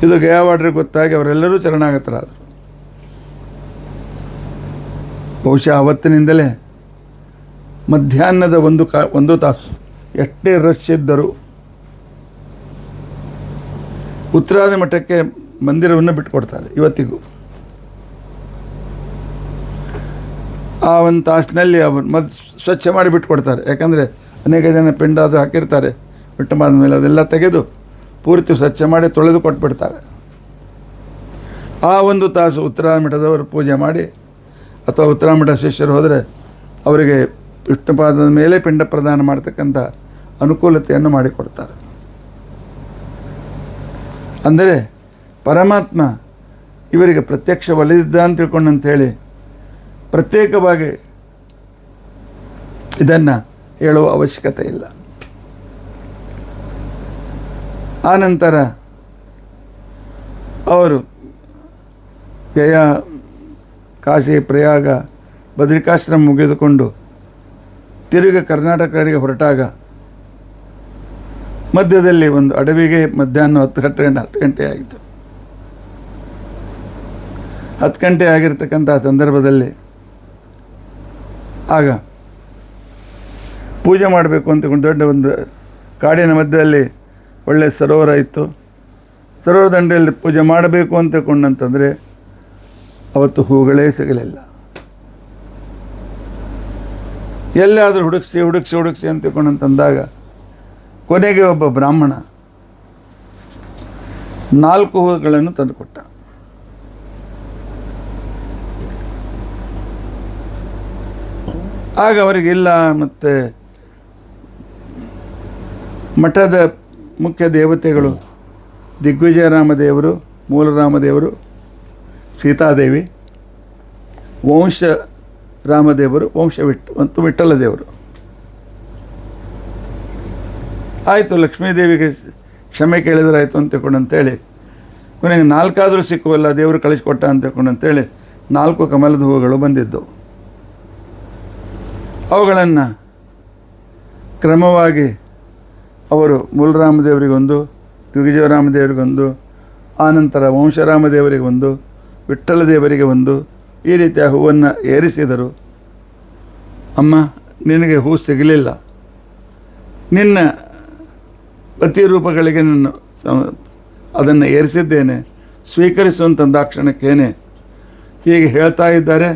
ಇದು ಗಯಾವಾಡ್ರಿಗೆ ಗೊತ್ತಾಗಿ ಅವರೆಲ್ಲರೂ ಶರಣಾಗತರಾದರು. ಬಹುಶಃ ಅವತ್ತಿನಿಂದಲೇ ಮಧ್ಯಾಹ್ನದ ಒಂದು ತಾಸು ಎಷ್ಟೇ ರಶ್ ಇದ್ದರೂ ಉತ್ತರಾದಿ ಮಠಕ್ಕೆ ಮಂದಿರವನ್ನು ಬಿಟ್ಟುಕೊಡ್ತಾರೆ ಇವತ್ತಿಗೂ. ಆ ಒಂದು ತಾಸಿನಲ್ಲಿ ಅವರು ಸ್ವಚ್ಛ ಮಾಡಿ ಬಿಟ್ಟುಕೊಡ್ತಾರೆ. ಯಾಕಂದರೆ ಅನೇಕ ಜನ ಪಿಂಡ ಅದು ಹಾಕಿರ್ತಾರೆ, ಬಿಟ್ಟು ಮಾಡಿದ ಮೇಲೆ ಅದೆಲ್ಲ ತೆಗೆದು ಪೂರ್ತಿ ಸ್ವಚ್ಛ ಮಾಡಿ ತೊಳೆದು ಕೊಟ್ಬಿಡ್ತಾರೆ. ಆ ಒಂದು ತಾಸು ಉತ್ತರಾದಿ ಮಠದವರು ಪೂಜೆ ಮಾಡಿ ಅಥವಾ ಉತ್ತರಾದಿ ಮಠ ಶಿಷ್ಯರು ಹೋದರೆ ಅವರಿಗೆ ವಿಷ್ಣುಪಾದದ ಮೇಲೆ ಪಿಂಡ ಪ್ರದಾನ ಮಾಡ್ತಕ್ಕಂಥ ಅನುಕೂಲತೆಯನ್ನು ಮಾಡಿಕೊಡ್ತಾರೆ. ಅಂದರೆ ಪರಮಾತ್ಮ ಇವರಿಗೆ ಪ್ರತ್ಯಕ್ಷ ಒಲಿದಿದ್ದ ಅಂತ ತಿಳ್ಕೊಂಡಂಥೇಳಿ ಪ್ರತ್ಯೇಕವಾಗಿ ಇದನ್ನು ಹೇಳುವ ಅವಶ್ಯಕತೆ ಇಲ್ಲ. ಆನಂತರ ಅವರು ಗಯಾ, ಕಾಶಿ, ಪ್ರಯಾಗ, ಬದ್ರಿಕಾಶ್ರಮ ಮುಗಿದುಕೊಂಡು ತಿರುಗಿ ಕರ್ನಾಟಕ ಕಡೆಗೆ ಹೊರಟಾಗ ಮಧ್ಯದಲ್ಲಿ ಒಂದು ಅಡವಿಗೆ ಮಧ್ಯಾಹ್ನ 10 ಗಂಟೆ ಆಯಿತು. 10 ಗಂಟೆ ಆಗಿರ್ತಕ್ಕಂಥ ಸಂದರ್ಭದಲ್ಲಿ ಆಗ ಪೂಜೆ ಮಾಡಬೇಕು ಅಂತಕೊಂಡು ದೊಡ್ಡ ಒಂದು ಕಾಡಿನ ಮಧ್ಯದಲ್ಲಿ ಒಳ್ಳೆಯ ಸರೋವರ ಇತ್ತು. ಸರೋವರ ದಂಡೆಯಲ್ಲಿ ಪೂಜೆ ಮಾಡಬೇಕು ಅಂತಕೊಂಡಂತಂದರೆ ಅವತ್ತು ಹೂಗಳೇ ಸಿಗಲಿಲ್ಲ. ಎಲ್ಲಾದರೂ ಹುಡುಕಿಸಿ ಅಂತಕೊಂಡಂತಂದಾಗ ಕೊನೆಗೆ ಒಬ್ಬ ಬ್ರಾಹ್ಮಣ 4 ಹೂಗಳನ್ನು ತಂದುಕೊಟ್ಟ. ಆಗ ಅವರಿಗಿಲ್ಲ, ಮತ್ತು ಮಠದ ಮುಖ್ಯ ದೇವತೆಗಳು ದಿಗ್ವಿಜಯರಾಮದೇವರು, ಮೂಲರಾಮದೇವರು, ಸೀತಾದೇವಿ, ವಂಶ ರಾಮದೇವರು, ಮತ್ತು ವಿಠ್ಠಲ ದೇವರು. ಆಯಿತು, ಲಕ್ಷ್ಮೀದೇವಿಗೆ ಕ್ಷಮೆ ಕೇಳಿದ್ರಾಯ್ತು ಅಂತೇಳಿ ಕೊನೆಗೆ 4 ಸಿಕ್ಕುವಲ್ಲ ದೇವರು ಕಳಿಸ್ಕೊಟ್ಟ ಅಂತೇಳಿ 4 ಕಮಲದ ಹೂವುಗಳು ಬಂದಿದ್ದವು. ಅವುಗಳನ್ನು ಕ್ರಮವಾಗಿ ಅವರು ಮೂಲರಾಮದೇವರಿಗೊಂದು, ಯುಗಜೀವರಾಮದೇವರಿಗೊಂದು, ಆನಂತರ ವಂಶರಾಮದೇವರಿಗೆ ಒಂದು, ವಿಠ್ಠಲ ದೇವರಿಗೆ ಒಂದು, ಈ ರೀತಿಯ ಹೂವನ್ನು ಏರಿಸಿದರು. ಅಮ್ಮ, ನಿನಗೆ ಹೂ ಸಿಗಲಿಲ್ಲ, ನಿನ್ನ ಪ್ರತಿರೂಪಗಳಿಗೆ ನಾನು ಅದನ್ನು ಏರಿಸಿದ್ದೇನೆ, ಸ್ವೀಕರಿಸುವಂತಂದಾಕ್ಷಣಕ್ಕೇನೆ ಹೀಗೆ ಹೇಳ್ತಾ ಇದ್ದಾರೆ.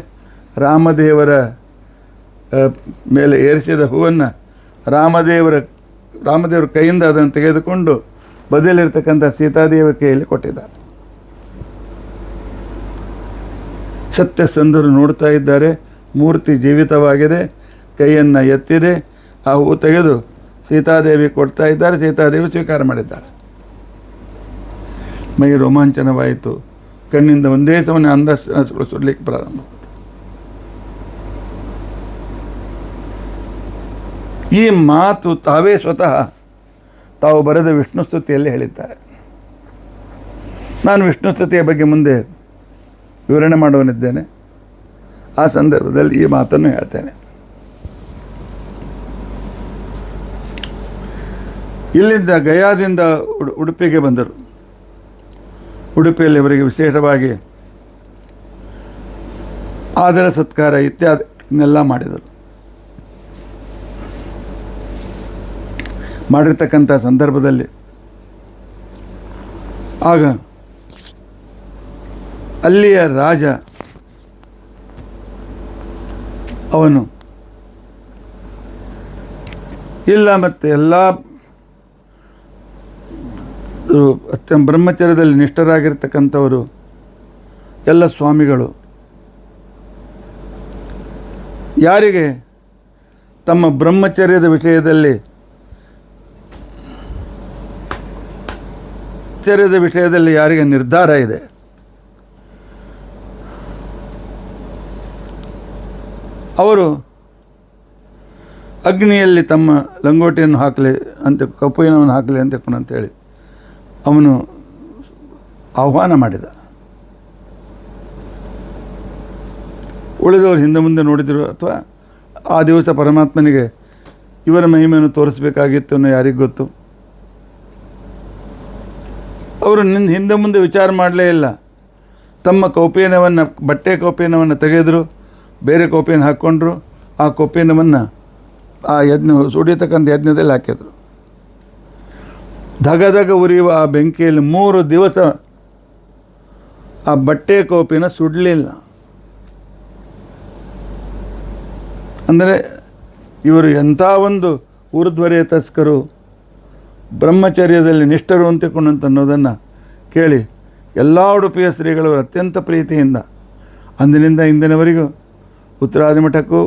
ರಾಮದೇವರ ಮೇಲೆ ಏರಿಸಿದ ಹೂವನ್ನು ರಾಮದೇವರ ಕೈಯಿಂದ ಅದನ್ನು ತೆಗೆದುಕೊಂಡು ಬದಲಿರ್ತಕ್ಕಂಥ ಸೀತಾದೇವಿಯ ಕೈಯಲ್ಲಿ ಕೊಟ್ಟಿದ್ದಾರೆ. ಸತ್ಯಸಂಧರು ನೋಡ್ತಾ ಇದ್ದಾರೆ. ಮೂರ್ತಿ ಜೀವಿತವಾಗಿದೆ, ಕೈಯನ್ನು ಎತ್ತಿದೆ, ಆ ಹೂ ತೆಗೆದು ಸೀತಾದೇವಿ ಕೊಡ್ತಾ ಇದ್ದಾರೆ. ಸೀತಾದೇವಿ ಸ್ವೀಕಾರ ಮಾಡಿದ್ದಾರೆ. ಮೈ ರೋಮಾಂಚನವಾಯಿತು. ಕಣ್ಣಿಂದ ಒಂದೇ ಸಮನೆ ಅಂದಾಜು ಸುಡಲಿಕ್ಕೆ ಪ್ರಾರಂಭ. ಈ ಮಾತು ತಾವೇ ಸ್ವತಃ ತಾವು ಬರೆದ ವಿಷ್ಣು ಸ್ತುತಿಯಲ್ಲಿ ಹೇಳಿದ್ದಾರೆ. ನಾನು ವಿಷ್ಣು ಸ್ತುತಿಯ ಬಗ್ಗೆ ಮುಂದೆ ವಿವರಣೆ ಮಾಡುವನಿದ್ದೇನೆ. ಆ ಸಂದರ್ಭದಲ್ಲಿ ಈ ಮಾತನ್ನು ಹೇಳ್ತೇನೆ. ಇಲ್ಲಿಂದ ಗಯಾದಿಂದ ಉಡುಪಿಗೆ ಬಂದರು. ಉಡುಪಿಯಲ್ಲಿ ಅವರಿಗೆ ವಿಶೇಷವಾಗಿ ಆದರ ಸತ್ಕಾರ ಇತ್ಯಾದಿನೆಲ್ಲ ಮಾಡಿದರು. ಮಾಡಿರ್ತಕ್ಕಂಥ ಸಂದರ್ಭದಲ್ಲಿ ಆಗ ಅಲ್ಲಿಯ ರಾಜ ಅವನು ಇಲ್ಲ, ಮತ್ತು ಎಲ್ಲ ಬ್ರಹ್ಮಚರ್ಯದಲ್ಲಿ ನಿಷ್ಠರಾಗಿರ್ತಕ್ಕಂಥವರು ಎಲ್ಲ ಸ್ವಾಮಿಗಳು ಯಾರಿಗೆ ತಮ್ಮ ಬ್ರಹ್ಮಚರ್ಯದ ವಿಷಯದಲ್ಲಿ ಯಾರಿಗೆ ನಿರ್ಧಾರ ಇದೆ, ಅವರು ಅಗ್ನಿಯಲ್ಲಿ ತಮ್ಮ ಲಂಗೋಟಿಯನ್ನು ಹಾಕಲಿ ಅಂತ, ಕಪ್ಪುಯಿನವನ್ನು ಹಾಕಲಿ ಅಂತೇಳಿ ಅವನು ಆಹ್ವಾನ ಮಾಡಿದ. ಉಳಿದವರು ಹಿಂದೆ ಮುಂದೆ ನೋಡಿದರು, ಅಥವಾ ಆ ದಿವಸ ಪರಮಾತ್ಮನಿಗೆ ಇವರ ಮಹಿಮೆಯನ್ನು ತೋರಿಸಬೇಕಾಗಿತ್ತು ಅನ್ನೋ ಯಾರಿಗೆ ಗೊತ್ತು. ಅವರು ಹಿಂದೆ ಮುಂದೆ ವಿಚಾರ ಮಾಡಲೇ ಇಲ್ಲ. ತಮ್ಮ ಕೌಪೀನವನ್ನು, ಬಟ್ಟೆ ಕೌಪೀನವನ್ನು ತೆಗೆದರು, ಬೇರೆ ಕೌಪೀನ ಹಾಕ್ಕೊಂಡ್ರು. ಆ ಕೌಪೀನವನ್ನು ಆ ಸುಡಿಯತಕ್ಕಂಥ ಯಜ್ಞದಲ್ಲಿ ಹಾಕಿದರು. ಧಗಧಗ ಉರಿಯುವ ಆ ಬೆಂಕಿಯಲ್ಲಿ 3 ದಿವಸ ಆ ಬಟ್ಟೆ ಕೌಪಿನ ಸುಡಲಿಲ್ಲ. ಅಂದರೆ ಇವರು ಎಂಥ ಒಂದು ಊರ್ಧ್ವರೇ ತಸ್ಕರು, ಬ್ರಹ್ಮಚರ್ಯದಲ್ಲಿ ನಿಷ್ಠರು ಅಂತಿಕೊಂಡಂತ ಅನ್ನೋದನ್ನು ಕೇಳಿ ಎಲ್ಲ ಉಡುಪಿಯ ಶ್ರೀಗಳು ಅತ್ಯಂತ ಪ್ರೀತಿಯಿಂದ ಅಂದಿನಿಂದ ಇಂದಿನವರೆಗೂ ಉತ್ತರಾದಿ ಮಠಕ್ಕೂ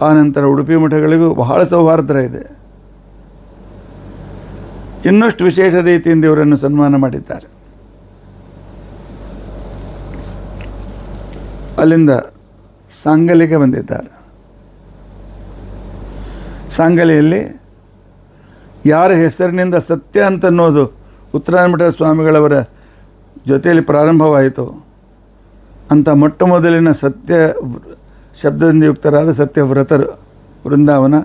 ಆನಂತರ ಉಡುಪಿ ಮಠಗಳಿಗೂ ಬಹಳ ಸೌಹಾರ್ದ ಇದೆ. ಇನ್ನಷ್ಟು ವಿಶೇಷ ರೀತಿಯಿಂದ ಇವರನ್ನು ಸನ್ಮಾನ ಮಾಡಿದ್ದಾರೆ. ಅಲ್ಲಿಂದ ಸಾಂಗಲಿಗೆ ಬಂದಿದ್ದಾರೆ. ಸಾಂಗಲಿಯಲ್ಲಿ ಯಾರ ಹೆಸರಿನಿಂದ ಸತ್ಯ ಅಂತನ್ನೋದು ಉತ್ತರಾಯಣಮಠದ ಸ್ವಾಮಿಗಳವರ ಜೊತೆಯಲ್ಲಿ ಪ್ರಾರಂಭವಾಯಿತು ಅಂತ ಮೊಟ್ಟ ಮೊದಲಿನ ಸತ್ಯ ಶಬ್ದದಿಂದ ಯುಕ್ತರಾದ ಸತ್ಯವ್ರತರು ವೃಂದಾವನ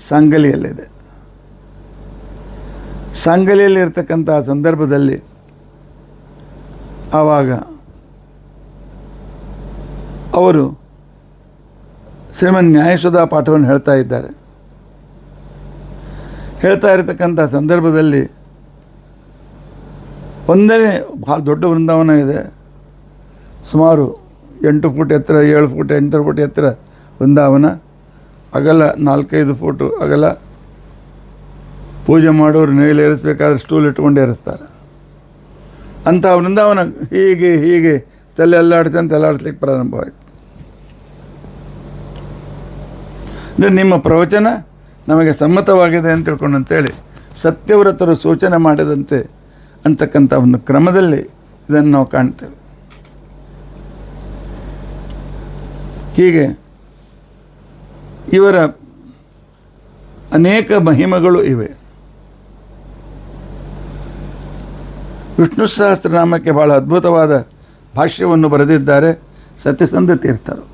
ಸಾಂಗಲಿಯಲ್ಲಿದೆ. ಸಾಂಗಲಿಯಲ್ಲಿ ಇರ್ತಕ್ಕಂಥ ಸಂದರ್ಭದಲ್ಲಿ ಆವಾಗ ಅವರು ಶ್ರೀಮನ್ ನ್ಯಾಯಸುಧಾ ಪಾಠವನ್ನು ಹೇಳ್ತಾ ಇದ್ದಾರೆ. ಹೇಳ್ತಾ ಇರತಕ್ಕಂಥ ಸಂದರ್ಭದಲ್ಲಿ ಒಂದನೇ ಭಾಳ ದೊಡ್ಡ ವೃಂದಾವನ ಇದೆ. ಸುಮಾರು 8 ಫೂಟ್ ಎತ್ತರ, 7 ಫೂಟ್ 8 ಫೂಟ್ ಎತ್ತರ ವೃಂದಾವನ. ಅಗಲ 4-5 ಫೂಟು ಅಗಲ. ಪೂಜೆ ಮಾಡೋರು ಮೇಲೆ ಏರಿಸಬೇಕಾದ್ರೆ ಸ್ಟೂಲ್ ಇಟ್ಕೊಂಡು ಏರಿಸ್ತಾರೆ. ಅಂಥ ವೃಂದಾವನ ಹೀಗೆ ತಲೆ ಅಲ್ಲಾಡಿಸ್ಲಿಕ್ಕೆ ಪ್ರಾರಂಭವಾಯಿತು. ಅಂದರೆ ನಿಮ್ಮ ಪ್ರವಚನ ನಮಗೆ ಸಮ್ಮತವಾಗಿದೆ ಅಂತ ತಿಳ್ಕೊಂಡು ಅಂತೇಳಿ ಸತ್ಯವ್ರತರು ಸೂಚನೆ ಮಾಡಿದಂತೆ ಅಂತಕ್ಕಂಥ ಒಂದು ಕ್ರಮದಲ್ಲಿ ಇದನ್ನು ನಾವು ಕಾಣ್ತೇವೆ. ಹೀಗೆ ಇವರ ಅನೇಕ ಮಹಿಮೆಗಳು ಇವೆ. ವಿಷ್ಣು ಸಹಸ್ರನಾಮಕ್ಕೆ ಬಹಳ ಅದ್ಭುತವಾದ ಭಾಷ್ಯವನ್ನು ಬರೆದಿದ್ದಾರೆ ಸತ್ಯಸಂಧ ತೀರ್ಥರು.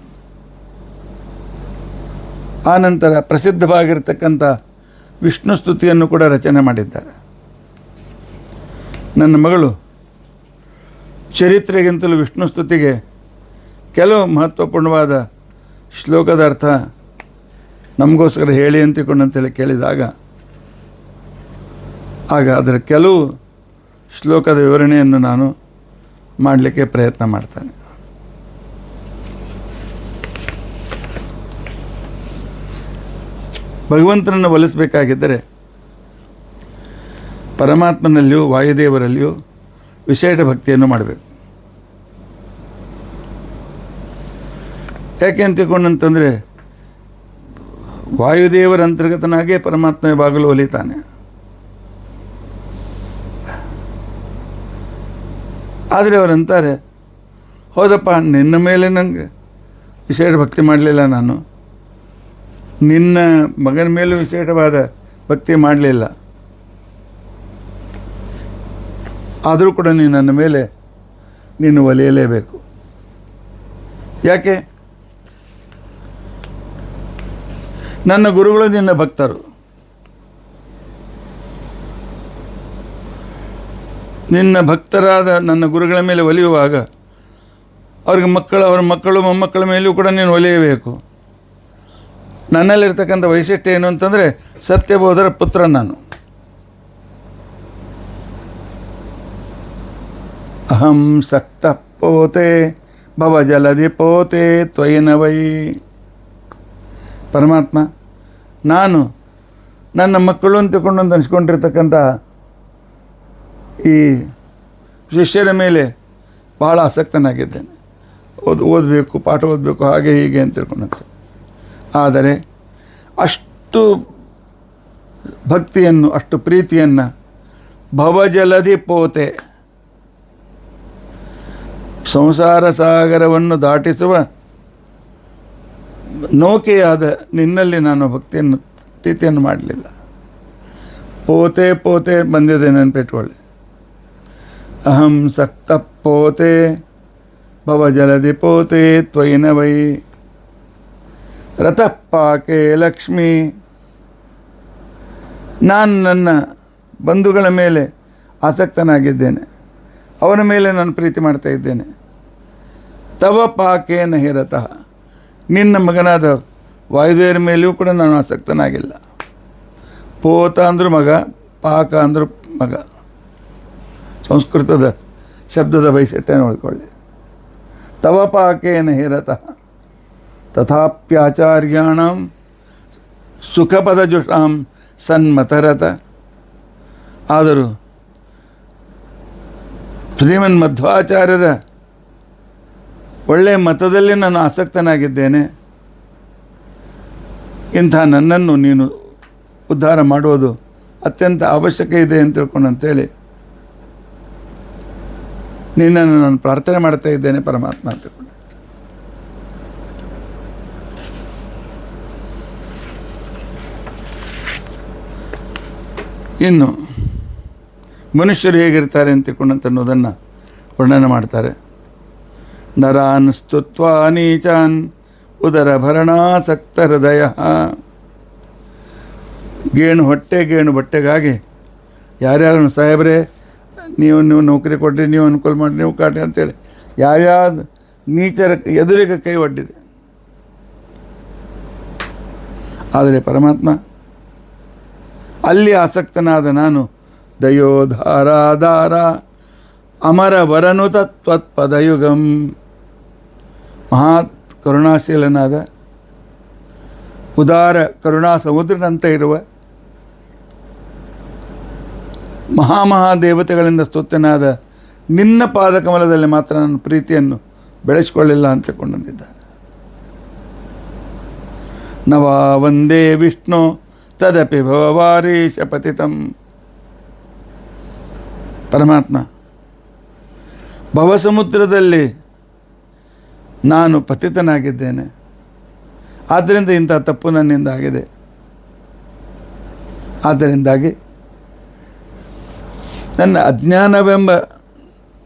ಆನಂತರ ಪ್ರಸಿದ್ಧವಾಗಿರ್ತಕ್ಕಂಥ ವಿಷ್ಣು ಸ್ತುತಿಯನ್ನು ಕೂಡ ರಚನೆ ಮಾಡಿದ್ದಾರೆ. ನನ್ನ ಮಗಳು ಚರಿತ್ರೆಗಿಂತಲೂ ವಿಷ್ಣು ಸ್ತುತಿಗೆ ಕೆಲವು ಮಹತ್ವಪೂರ್ಣವಾದ ಶ್ಲೋಕದ ಅರ್ಥ ನಮಗೋಸ್ಕರ ಹೇಳಿ ಅಂತೇಳಿ ಕೇಳಿದಾಗ ಆಗ ಅದರ ಕೆಲವು ಶ್ಲೋಕದ ವಿವರಣೆಯನ್ನು ನಾನು ಮಾಡಲಿಕ್ಕೆ ಪ್ರಯತ್ನ ಮಾಡ್ತೇನೆ. ಭಗವಂತನನ್ನು ಒಲಿಸಬೇಕಾಗಿದ್ದರೆ ಪರಮಾತ್ಮನಲ್ಲಿಯೂ ವಾಯುದೇವರಲ್ಲಿಯೂ ವಿಶೇಷ ಭಕ್ತಿಯನ್ನು ಮಾಡಬೇಕು. ಯಾಕೆ ಅಂತಕೊಂಡಂತಂದರೆ ವಾಯುದೇವರ ಅಂತರ್ಗತನಾಗೇ ಪರಮಾತ್ಮ ಯಾವಾಗಲೂ ಒಲಿತಾನೆ. ಆದರೆ ಅವರಂತಾರೆ, ಹೌದಪ್ಪ, ನಿನ್ನ ಮೇಲೆ ನನಗೆ ವಿಶೇಷ ಭಕ್ತಿ ಮಾಡಲಿಲ್ಲ, ನಾನು ನಿನ್ನ ಮಗನ ಮೇಲೂ ವಿಶೇಷವಾದ ಭಕ್ತಿ ಮಾಡಲಿಲ್ಲ, ಆದರೂ ಕೂಡ ನೀನು ನನ್ನ ಮೇಲೆ ನೀನು ಒಲಿಯಲೇಬೇಕು. ಯಾಕೆ? ನನ್ನ ಗುರುಗಳು ನಿನ್ನ ಭಕ್ತರು. ನಿನ್ನ ಭಕ್ತರಾದ ನನ್ನ ಗುರುಗಳ ಮೇಲೆ ಒಲಿಯುವಾಗ ಅವ್ರಿಗೆ ಅವರ ಮಕ್ಕಳು ಮೊಮ್ಮಕ್ಕಳ ಮೇಲೂ ಕೂಡ ನೀನು ಒಲಿಯಬೇಕು. ನನ್ನಲ್ಲಿರ್ತಕ್ಕಂಥ ವೈಶಿಷ್ಟ್ಯ ಏನು ಅಂತಂದರೆ ಸತ್ಯಬೋಧರ ಪುತ್ರ ನಾನು. ಅಹಂ ಸಕ್ತ ಪೋತೆ ಭವಜಲಧಿ ಪೋತೆ ತ್ವಯಿನವೈ. ಪರಮಾತ್ಮ, ನಾನು ನನ್ನ ಮಕ್ಕಳು ಅಂತಕೊಂಡು ಅನಿಸ್ಕೊಂಡಿರ್ತಕ್ಕಂಥ ಈ ಶಿಷ್ಯರ ಮೇಲೆ ಭಾಳ ಆಸಕ್ತನಾಗಿದ್ದೇನೆ. ಓದಬೇಕು, ಪಾಠ ಓದಬೇಕು, ಹಾಗೆ ಹೀಗೆ ಅಂತ ತಿಳ್ಕೊಂಡಂತೆ. ಆದರೆ ಅಷ್ಟು ಭಕ್ತಿಯನ್ನು, ಅಷ್ಟು ಪ್ರೀತಿಯನ್ನು ಭವಜಲಧಿ ಪೋತೆ, ಸಂಸಾರ ಸಾಗರವನ್ನು ದಾಟಿಸುವ ನೌಕೆಯಾದ ನಿನ್ನಲ್ಲಿ ನಾನು ಭಕ್ತಿಯನ್ನು ಪ್ರೀತಿಯನ್ನು ಮಾಡಲಿಲ್ಲ. ಪೋತೆ ಪೋತೆ ಬಂದಿದೆ, ನೆನಪಿಟ್ಕೊಳ್ಳಿ. ಅಹಂ ಸಕ್ತ ಪೋತೆ ಭವಜಲಧಿ ಪೋತೆ ತ್ವಯಿನವೈ ರತಃ ಪಾಕೆ ಲಕ್ಷ್ಮೀ. ನಾನು ನನ್ನ ಬಂಧುಗಳ ಮೇಲೆ ಆಸಕ್ತನಾಗಿದ್ದೇನೆ, ಅವರ ಮೇಲೆ ನಾನು ಪ್ರೀತಿ ಮಾಡ್ತಾ ಇದ್ದೇನೆ. ತವ ಪಾಕೇನ ಹಿರತಃ, ನಿನ್ನ ಮಗನಾದ ವಾಯುದೇವರ ಮೇಲೆಯೂ ಕೂಡ ನಾನು ಆಸಕ್ತನಾಗಿಲ್ಲ. ಪೋತ ಅಂದರೂ ಮಗ, ಪಾಕ ಅಂದರೂ ಮಗ. ಸಂಸ್ಕೃತದ ಶಬ್ದದ ವೈಶಿಷ್ಟ್ಯ ನೋಡಿಕೊಳ್ಳಿ. ತವ ಪಾಕೇನ ಹಿರತಃ ತಥಾಪ್ಯಾಚಾರ್ಯಾಣಂ ಸುಖಪದಜುಷಾಂ ಸನ್ಮತರತ. ಆದರೂ ಶ್ರೀಮನ್ ಮಧ್ವಾಚಾರ್ಯರ ಒಳ್ಳೆಯ ಮತದಲ್ಲಿ ನಾನು ಆಸಕ್ತನಾಗಿದ್ದೇನೆ. ಇಂಥ ನನ್ನನ್ನು ನೀನು ಉದ್ಧಾರ ಮಾಡುವುದು ಅತ್ಯಂತ ಅವಶ್ಯಕ ಇದೆ ಅಂತ ತಿಳ್ಕೊಂಡಂತೇಳಿ ನಿನ್ನನ್ನು ನಾನು ಪ್ರಾರ್ಥನೆ ಮಾಡ್ತಾ ಇದ್ದೇನೆ ಪರಮಾತ್ಮ ಅಂತ ತಿಳ್ಕೊಂಡು. ಇನ್ನು ಮನುಷ್ಯರು ಹೇಗಿರ್ತಾರೆ ಅಂತ ತಿಳ್ಕೊಂಡಂತನ್ನೋದನ್ನು ವರ್ಣನೆ ಮಾಡ್ತಾರೆ. ನರಾನ್ ಸ್ತುತ್ವಾ ನೀಚಾನ್ ಉದರ ಭರಣಾಸಕ್ತ ಹೃದಯ. ಗೇಣು ಹೊಟ್ಟೆ ಗೇಣು ಬಟ್ಟೆಗಾಗಿ ಯಾರ್ಯಾರನ್ನು ಸಾಹೇಬ್ರೆ ನೀವು ನೌಕರಿ ಕೊಡ್ರಿ, ನೀವು ಅನುಕೂಲ ಮಾಡಿ, ನೀವು ಕಾಟ್ರಿ ಅಂತೇಳಿ ಯಾವ್ಯಾವ ನೀಚರ ಎದುರಿಗೆ ಕೈ ಒಡ್ಡಿದೆ. ಆದರೆ ಪರಮಾತ್ಮ ಅಲ್ಲಿ ಆಸಕ್ತನಾದ ನಾನು ದಯೋಧಾರಾಧಾರ ಅಮರ ವರನು ತತ್ವತ್ಪದಯುಗಂ. ಮಹಾತ್ ಕರುಣಾಶೀಲನಾದ ಉದಾರ ಕರುಣಾ ಸಮುದ್ರನಂತೆ ಇರುವ ಮಹಾದೇವತೆಗಳಿಂದ ಸ್ತುತ್ಯನಾದ ನಿನ್ನ ಪಾದಕಮಲದಲ್ಲಿ ಮಾತ್ರ ನನ್ನ ಪ್ರೀತಿಯನ್ನು ಬೆಳೆಸಿಕೊಳ್ಳಿಲ್ಲ ಅಂತಕೊಂಡಿದ್ದಾನೆ. ನವಾ ವಂದೇ ವಿಷ್ಣು ತದಪಿ ಭವವಾರೀಶ ಪತಿತಂ. ಪರಮಾತ್ಮ, ಭವಸಮುದ್ರದಲ್ಲಿ ನಾನು ಪತಿತನಾಗಿದ್ದೇನೆ, ಆದ್ದರಿಂದ ಇಂಥ ತಪ್ಪು ನನ್ನಿಂದ ಆಗಿದೆ. ಆದ್ದರಿಂದಾಗಿ ನನ್ನ ಅಜ್ಞಾನವೆಂಬ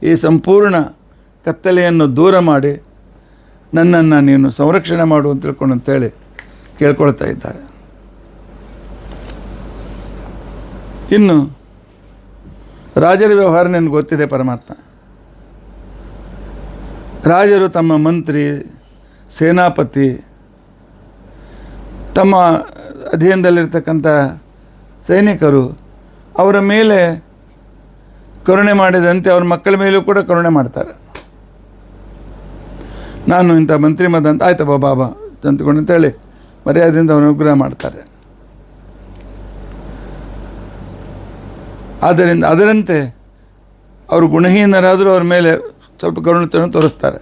ಈ ಸಂಪೂರ್ಣ ಕತ್ತಲೆಯನ್ನು ದೂರ ಮಾಡಿ ನನ್ನನ್ನು ನೀನು ಸಂರಕ್ಷಣೆ ಮಾಡು ಅಂತ ತಿಳ್ಕೊಂಡು ಅಂತೇಳಿ ಕೇಳ್ಕೊಳ್ತಾ ಇದ್ದಾರೆ. ಇನ್ನು ರಾಜರ ವ್ಯವಹಾರ ನನಗೆ ಗೊತ್ತಿದೆ ಪರಮಾತ್ಮ. ರಾಜರು ತಮ್ಮ ಮಂತ್ರಿ, ಸೇನಾಪತಿ, ತಮ್ಮ ಅಧೀನದಲ್ಲಿರ್ತಕ್ಕಂಥ ಸೈನಿಕರು ಅವರ ಮೇಲೆ ಕರುಣೆ ಮಾಡಿದಂತೆ ಅವ್ರ ಮಕ್ಕಳ ಮೇಲೂ ಕೂಡ ಕರುಣೆ ಮಾಡ್ತಾರೆ. ನಾನು ಇಂಥ ಮಂತ್ರಿ ಮದ ಅಂತ ಆಯ್ತಪ್ಪ ಬಾಬಾ ಅಂದ್ಕೊಂಡು ಅಂತೇಳಿ ಮರ್ಯಾದೆಯಿಂದ ಅವನು ಅನುಗ್ರಹ ಮಾಡ್ತಾರೆ. ಆದ್ದರಿಂದ ಅದರಂತೆ ಅವರು ಗುಣಹೀನರಾದರೂ ಅವ್ರ ಮೇಲೆ ಸ್ವಲ್ಪ ಕರುಣತೆಯನ್ನು ತೋರಿಸ್ತಾರೆ.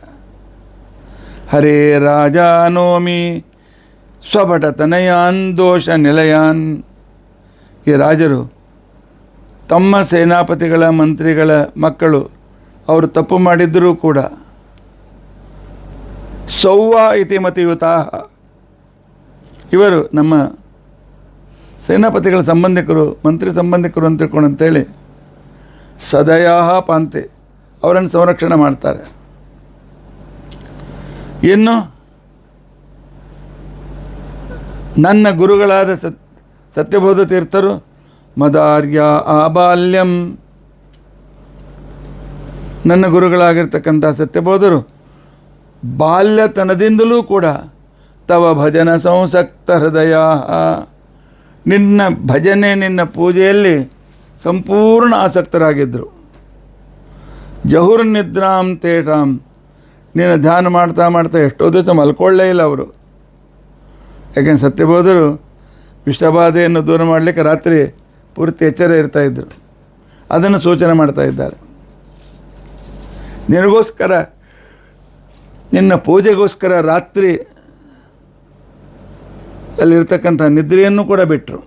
ಹರೇ ರಾಜಾನೋಮಿ ಸ್ವಭಟ ತನಯಾನ್ ದೋಷ ನಿಲಯಾನ್. ಈ ರಾಜರು ತಮ್ಮ ಸೇನಾಪತಿಗಳ ಮಂತ್ರಿಗಳ ಮಕ್ಕಳು ಅವರು ತಪ್ಪು ಮಾಡಿದ್ದರೂ ಕೂಡ ಸೌವ ಇತಿಮತಿಯುತಾ, ಇವರು ನಮ್ಮ ಸೇನಾಪತಿಗಳ ಸಂಬಂಧಿಕರು, ಮಂತ್ರಿ ಸಂಬಂಧಿಕರು ಅಂತ ತಿಳ್ಕೊಂಡು ಅಂತೇಳಿ ಸದಯಾ ಪಾಂತೆ ಅವರನ್ನು ಸಂರಕ್ಷಣೆ ಮಾಡ್ತಾರೆ. ಇನ್ನು ನನ್ನ ಗುರುಗಳಾದ ಸತ್ಯಬೋಧ ತೀರ್ಥರು ಮದಾರ್ಯ ಆಬಾಲ್ಯಂ, ನನ್ನ ಗುರುಗಳಾಗಿರ್ತಕ್ಕಂಥ ಸತ್ಯಬೋಧರು ಬಾಲ್ಯತನದಿಂದಲೂ ಕೂಡ ತವ ಭಜನ ಸಂಸಕ್ತ ಹೃದಯ, ನಿನ್ನ ಭಜನೆ ನಿನ್ನ ಪೂಜೆಯಲ್ಲಿ ಸಂಪೂರ್ಣ ಆಸಕ್ತರಾಗಿದ್ದರು. ಜಹುರ್ ನಿದ್ರಾಂ ತೇಷಾಂ, ನೀನು ಧ್ಯಾನ ಮಾಡ್ತಾ ಮಾಡ್ತಾ ಎಷ್ಟೋ ದಿವಸ ಮಲ್ಕೊಳ್ಳೇ ಇಲ್ಲ ಅವರು. ಯಾಕೆಂದ್ರೆ ಸತ್ಯಬೋಧರು ವಿಷಬಾಧೆಯನ್ನು ದೂರ ಮಾಡಲಿಕ್ಕೆ ರಾತ್ರಿ ಪೂರ್ತಿ ಎಚ್ಚರ ಇರ್ತಾಯಿದ್ರು. ಅದನ್ನು ಸೂಚನೆ ಮಾಡ್ತಾ ಇದ್ದಾರೆ. ನಿನಗೋಸ್ಕರ, ನಿನ್ನ ಪೂಜೆಗೋಸ್ಕರ ರಾತ್ರಿ ಅಲ್ಲಿರ್ತಕ್ಕಂಥ ನಿದ್ರೆಯನ್ನು ಕೂಡ ಬಿಟ್ಟರು.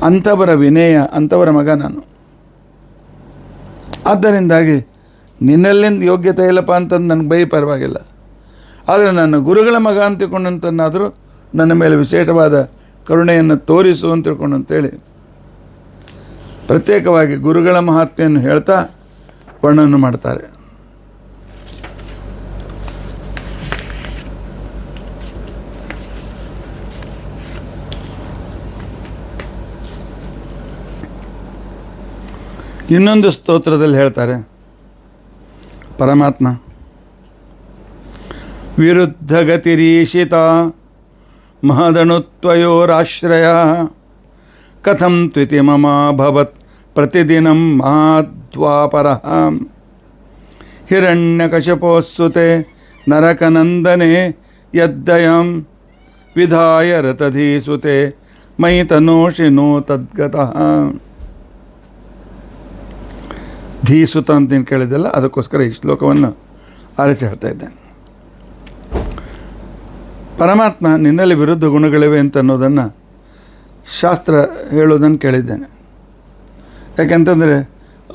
ಅಂಥವರ ವಿನಯ, ಅಂಥವರ ಮಗ ನಾನು. ಆದ್ದರಿಂದಾಗಿ ನಿನ್ನಲ್ಲಿಂದ ಯೋಗ್ಯತೆ ಇಲ್ಲಪ್ಪ ಅಂತಂದು ನನಗೆ ಬೈ ಪರವಾಗಿಲ್ಲ. ಆದರೆ ನನ್ನ ಗುರುಗಳ ಮಗ ಅಂತ ತಿಳ್ಕೊಂಡಂತನ್ನಾದರೂ ನನ್ನ ಮೇಲೆ ವಿಶೇಷವಾದ ಕರುಣೆಯನ್ನು ತೋರಿಸು ಅಂತ ತಿಳ್ಕೊಂಡು ಅಂತೇಳಿ ಪ್ರತ್ಯೇಕವಾಗಿ ಗುರುಗಳ ಮಹಾತ್ಮೆಯನ್ನು ಹೇಳ್ತಾ ವರ್ಣನೆ ಮಾಡ್ತಾರೆ. ಇನ್ನೊಂದು ಸ್ತೋತ್ರದಲ್ಲಿ ಹೇಳ್ತಾರೆ ಪರಮಾತ್ಮ, ವಿರುದ್ಧ ಗತಿರೀಶಿತ ಮಹದಣುತ್ವಯೋರಾಶ್ರಯ ಕಥಂ ತ್ವಿತಿ ಮಮ ಭವತ್ ಪ್ರತಿದಿನಂ ಮಾದ್ವಾಪರ ಹಿರಣ್ಯಕಶಪೋಸ್ಸುತೆ ನರಕನಂದನೆ ಯದ್ದಯಂ ವಿಧಾಯ ರತಧೀಸುತೆ ಮಯಿ ತನೋಷಿನೋ ತದ್ಗತಃ. ಧೀಸುತ ಅಂತೇನು ಕೇಳಿದೆಲ್ಲ, ಅದಕ್ಕೋಸ್ಕರ ಈ ಶ್ಲೋಕವನ್ನು ಆರಿಸಿ ಹೇಳ್ತಾ ಇದ್ದೇನೆ. ಪರಮಾತ್ಮ ನಿನ್ನಲ್ಲಿ ವಿರುದ್ಧ ಗುಣಗಳಿವೆ ಅಂತ ಅನ್ನೋದನ್ನು ಶಾಸ್ತ್ರ ಹೇಳೋದನ್ನು ಕೇಳಿದ್ದೇನೆ. ಯಾಕೆಂತಂದರೆ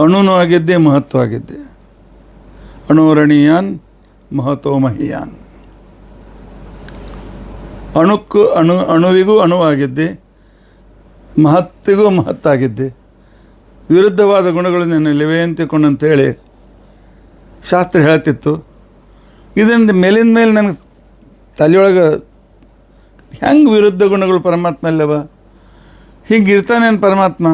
ಅಣುನೂ ಆಗಿದ್ದೆ, ಮಹತ್ವ ಆಗಿದ್ದೆ. ಅಣುರಣೀಯಾನ್ ಮಹತೋ ಮಹಿಯಾನ್. ಅಣುವಿಗೂ ಅಣುವಾಗಿದ್ದೆ, ಮಹತ್ತಿಗೂ ಮಹತ್ತಾಗಿದ್ದೆ. ವಿರುದ್ಧವಾದ ಗುಣಗಳು ನನ್ನಲ್ಲಿವೆ ಅಂತೇಳಿ ಶಾಸ್ತ್ರ ಹೇಳ್ತಿತ್ತು. ಇದರಿಂದ ಮೇಲಿನ ಮೇಲೆ ನನಗೆ ತಲೆಯೊಳಗೆ ಹೆಂಗೆ ವಿರುದ್ಧ ಗುಣಗಳು ಪರಮಾತ್ಮ ಅಲ್ಲವ, ಹೀಗೆ ಇರ್ತಾನೇನು ಪರಮಾತ್ಮ,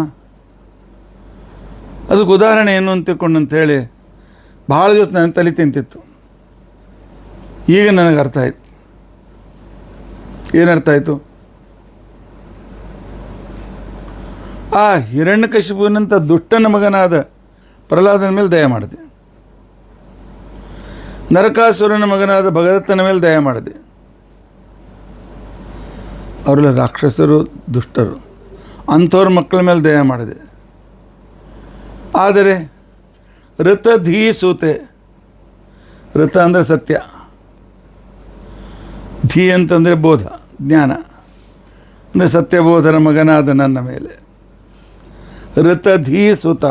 ಅದಕ್ಕೆ ಉದಾಹರಣೆ ಏನು ಅಂತ ತಿಳ್ಕೊಂಡಂಥೇಳಿ ಭಾಳ ದಿವಸ ನನ್ನ ತಲೆ ತಿಂತಿತ್ತು. ಈಗ ನನಗೆ ಅರ್ಥ ಆಯ್ತು. ಏನರ್ಥ ಆಯಿತು? ಆ ಹಿರಣ್ಯಕಶಿಪುವಿನಂಥ ದುಷ್ಟನ ಮಗನಾದ ಪ್ರಹ್ಲಾದನ ಮೇಲೆ ದಯ ಮಾಡಿದೆ. ನರಕಾಸುರನ ಮಗನಾದ ಭಗದತ್ತನ ಮೇಲೆ ದಯ ಮಾಡಿದೆ. ಅವರೆಲ್ಲ ರಾಕ್ಷಸರು, ದುಷ್ಟರು, ಅಂಥವ್ರ ಮಕ್ಕಳ ಮೇಲೆ ದಯ ಮಾಡಿದೆ. ಆದರೆ ಋತಧೀಸೂತೆ, ಋತ ಅಂದರೆ ಸತ್ಯ, ಧೀ ಅಂತಂದರೆ ಬೋಧ, ಜ್ಞಾನ ಅಂದರೆ ಸತ್ಯಬೋಧನ ಮಗನಾದ ನನ್ನ ಮೇಲೆ ಋತಧೀಸುತ.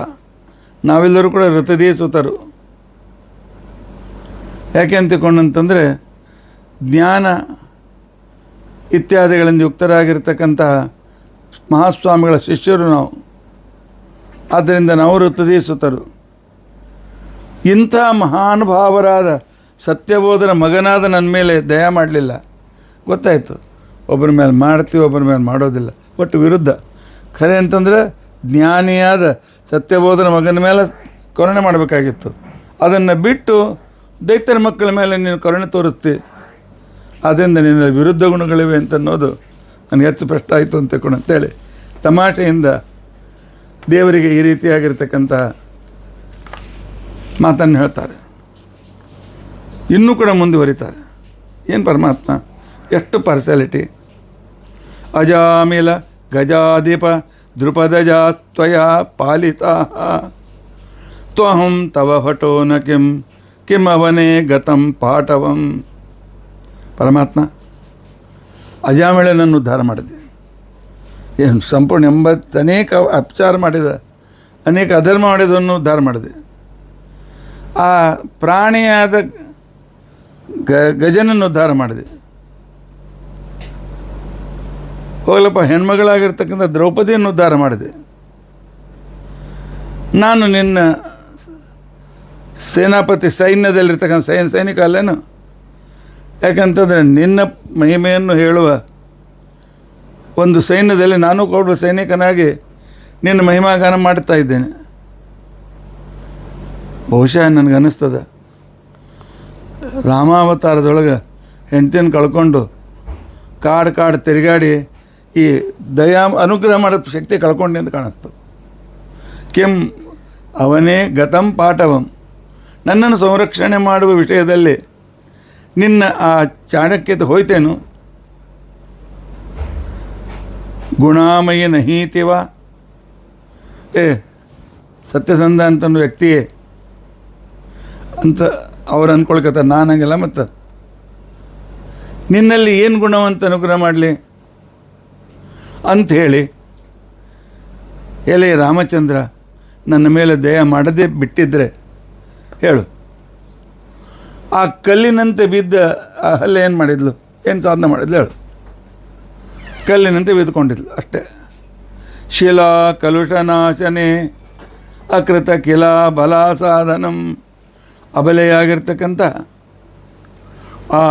ನಾವೆಲ್ಲರೂ ಕೂಡ ಋತಧೀಸುತರು. ಯಾಕೆ ಅಂತಿಕೊಂಡಂತಂದರೆ ಜ್ಞಾನ ಇತ್ಯಾದಿಗಳಿಂದ ಯುಕ್ತರಾಗಿರ್ತಕ್ಕಂತಹ ಮಹಾಸ್ವಾಮಿಗಳ ಶಿಷ್ಯರು ನಾವು. ಆದ್ದರಿಂದ ನಾವು ಋತಧೀಸುತರು. ಇಂಥ ಮಹಾನುಭಾವರಾದ ಸತ್ಯಬೋಧನ ಮಗನಾದ ನನ್ನ ಮೇಲೆ ದಯ ಮಾಡಲಿಲ್ಲ. ಗೊತ್ತಾಯಿತು, ಒಬ್ಬರ ಮೇಲೆ ಮಾಡ್ತೀವಿ, ಒಬ್ಬರ ಮೇಲೆ ಮಾಡೋದಿಲ್ಲ, ಒಟ್ಟು ವಿರುದ್ಧ. ಖರೆ ಅಂತಂದರೆ ಜ್ಞಾನಿಯಾದ ಸತ್ಯಬೋಧನ ಮಗನ ಮೇಲೆ ಕರುಣೆ ಮಾಡಬೇಕಾಗಿತ್ತು. ಅದನ್ನು ಬಿಟ್ಟು ದೈತ್ಯರ ಮಕ್ಕಳ ಮೇಲೆ ನೀನು ಕರುಣೆ ತೋರಿಸ್ತಿ. ಆದ್ದರಿಂದ ನಿನ್ನ ವಿರುದ್ಧ ಗುಣಗಳಿವೆ ಅಂತನ್ನೋದು ನನಗೆ ಹೆಚ್ಚು ಪ್ರಶ್ನೆ ಆಯಿತು ಅಂತೇಳಿ ತಮಾಷೆಯಿಂದ ದೇವರಿಗೆ ಈ ರೀತಿಯಾಗಿರ್ತಕ್ಕಂಥ ಮಾತನ್ನು ಹೇಳ್ತಾರೆ. ಇನ್ನೂ ಕೂಡ ಮುಂದುವರಿತಾರೆ. ಏನು ಪರಮಾತ್ಮ ಎಷ್ಟು ಪಾರ್ಶಾಲಿಟಿ. ಅಜಾಮಿಲ ಗಜಾಧಿಪ ದ್ರುಪದಜ ತ್ವಯ ಪಾಲಿತಾ ತ್ವಹಂ ತವ ಭಟೋ ನ ಕಿಂ ಅವನೇ ಗತಂ ಪಾಠವಂ. ಪರಮಾತ್ಮ ಅಜಾಮಿಳನನ್ನು ಉದ್ಧಾರ ಮಾಡಿದೆ. ಏನು ಸಂಪೂರ್ಣ 80 ಅನೇಕ ಅಪಚಾರ ಮಾಡಿದ, ಅನೇಕ ಅಧರ್ಮ ಮಾಡಿದವನ್ನು ಉದ್ಧಾರ ಮಾಡಿದೆ. ಆ ಪ್ರಾಣಿಯಾದ ಗಜನನ್ನು ಉದ್ಧಾರ ಮಾಡಿದೆ. ಹೋಗ್ಲಪ್ಪ, ಹೆಣ್ಮಗಳಾಗಿರ್ತಕ್ಕಂಥ ದ್ರೌಪದಿಯನ್ನು ಉದ್ಧಾರ ಮಾಡಿದೆ. ನಾನು ನಿನ್ನ ಸೇನಾಪತಿ, ಸೈನ್ಯದಲ್ಲಿರ್ತಕ್ಕಂಥ ಸೈನಿಕ ಅಲ್ಲೇನು? ಯಾಕಂತಂದರೆ ನಿನ್ನ ಮಹಿಮೆಯನ್ನು ಹೇಳುವ ಒಂದು ಸೈನ್ಯದಲ್ಲಿ ನಾನು ಕೂಡ ಸೈನಿಕನಾಗಿ ನಿನ್ನ ಮಹಿಮಾಗಾನ ಮಾಡ್ತಾ ಇದ್ದೇನೆ. ಬಹುಶಃ ನನಗನ್ನಿಸ್ತದೆ ರಾಮಾವತಾರದೊಳಗೆ ಹೆಂಡತಿಯನ್ನು ಕಳ್ಕೊಂಡು ಕಾಡು ತಿರುಗಾಡಿ ಈ ಅನುಗ್ರಹ ಮಾಡೋ ಶಕ್ತಿ ಕಳ್ಕೊಂಡೆ ಅಂತ ಕಾಣಿಸ್ತದೆ. ಕೆಂ ಅವನೇ ಗತಂ ಪಾಠವಂ. ನನ್ನನ್ನು ಸಂರಕ್ಷಣೆ ಮಾಡುವ ವಿಷಯದಲ್ಲಿ ನಿನ್ನ ಆ ಚಾಣಕ್ಯತೆ ಹೋಯ್ತೇನು? ಗುಣಾಮಯಿ ನಹೀತಿವ. ಸತ್ಯಸಂಧ ಅಂತನೋ ವ್ಯಕ್ತಿಯೇ ಅಂತ ಅವ್ರು ಅಂದ್ಕೊಳ್ಕತ್ತಾರೆ. ನಾನಾಗಿಲ್ಲ. ಮತ್ತು ನಿನ್ನಲ್ಲಿ ಏನು ಗುಣವಂತ ಅನುಗ್ರಹ ಮಾಡಲಿ ಅಂಥೇಳಿ, ಎಲೆ ರಾಮಚಂದ್ರ ನನ್ನ ಮೇಲೆ ದಯ ಮಾಡದೇ ಬಿಟ್ಟಿದ್ದರೆ ಹೇಳು. ಆ ಕಲ್ಲಿನಂತೆ ಬಿದ್ದ ಆ ಹಲ್ಲೆ ಏನು ಮಾಡಿದ್ಲು, ಏನು ಸಾಧನೆ ಮಾಡಿದ್ಲು ಹೇಳು. ಕಲ್ಲಿನಂತೆ ಬಿದ್ದುಕೊಂಡಿದ್ಲು ಅಷ್ಟೇ. ಶಿಲಾ ಕಲುಷನಾಶನೆ ಅಕೃತ ಕಿಲ ಬಲ ಸಾಧನಂ. ಅಬಲೆಯಾಗಿರ್ತಕ್ಕಂಥ ಆ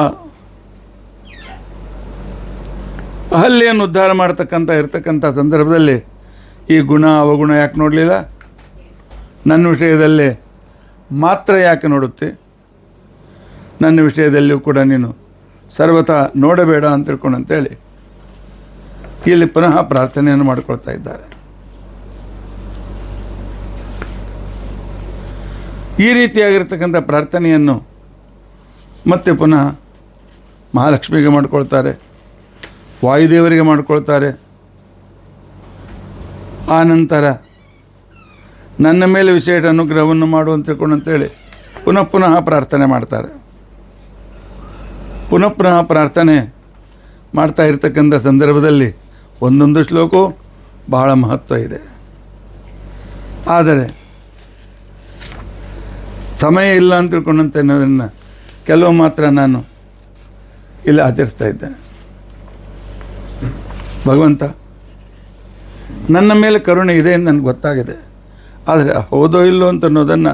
ಹಲ್ಲೆಯನ್ನು ಉದ್ಧಾರ ಇರ್ತಕ್ಕಂಥ ಸಂದರ್ಭದಲ್ಲಿ ಈ ಗುಣ ಅವಗುಣ ಯಾಕೆ ನೋಡಲಿಲ್ಲ? ನನ್ನ ವಿಷಯದಲ್ಲೇ ಮಾತ್ರ ಯಾಕೆ ನೋಡುತ್ತೆ? ನನ್ನ ವಿಷಯದಲ್ಲಿಯೂ ಕೂಡ ನೀನು ಸರ್ವತಾ ನೋಡಬೇಡ ಅಂತ ತಿಳ್ಕೊಂಡು ಅಂತೇಳಿ ಇಲ್ಲಿ ಪುನಃ ಪ್ರಾರ್ಥನೆಯನ್ನು ಮಾಡಿಕೊಳ್ತಾ ಇದ್ದಾರೆ. ಈ ರೀತಿಯಾಗಿರ್ತಕ್ಕಂಥ ಪ್ರಾರ್ಥನೆಯನ್ನು ಮತ್ತೆ ಪುನಃ ಮಹಾಲಕ್ಷ್ಮಿಗೆ ಮಾಡಿಕೊಳ್ತಾರೆ, ವಾಯುದೇವರಿಗೆ ಮಾಡಿಕೊಳ್ತಾರೆ. ಆ ನಂತರ ನನ್ನ ಮೇಲೆ ವಿಶೇಷ ಅನುಗ್ರಹವನ್ನು ಮಾಡು ಅಂತ ತಿಳ್ಕೊಂಡು ಅಂತೇಳಿ ಪುನಃ ಪ್ರಾರ್ಥನೆ ಮಾಡ್ತಾರೆ. ಪುನಃ ಪ್ರಾರ್ಥನೆ ಮಾಡ್ತಾ ಇರ್ತಕ್ಕಂಥ ಸಂದರ್ಭದಲ್ಲಿ ಒಂದೊಂದು ಶ್ಲೋಕವು ಬಹಳ ಮಹತ್ವ ಇದೆ. ಆದರೆ ಸಮಯ ಇಲ್ಲ ಅಂತ ತಿಳ್ಕೊಂಡಂತೆ ಅನ್ನೋದನ್ನು ಕೆಲವು ಮಾತ್ರ ನಾನು ಇಲ್ಲಿ ಆಚರಿಸ್ತಾ ಇದ್ದೇನೆ. ಭಗವಂತ ನನ್ನ ಮೇಲೆ ಕರುಣೆ ಇದೆ ಎಂದು ನನಗೆ ಗೊತ್ತಾಗಿದೆ. ಆದರೆ ಹೌದೋ ಇಲ್ಲೋ ಅಂತ ಅನ್ನೋದನ್ನು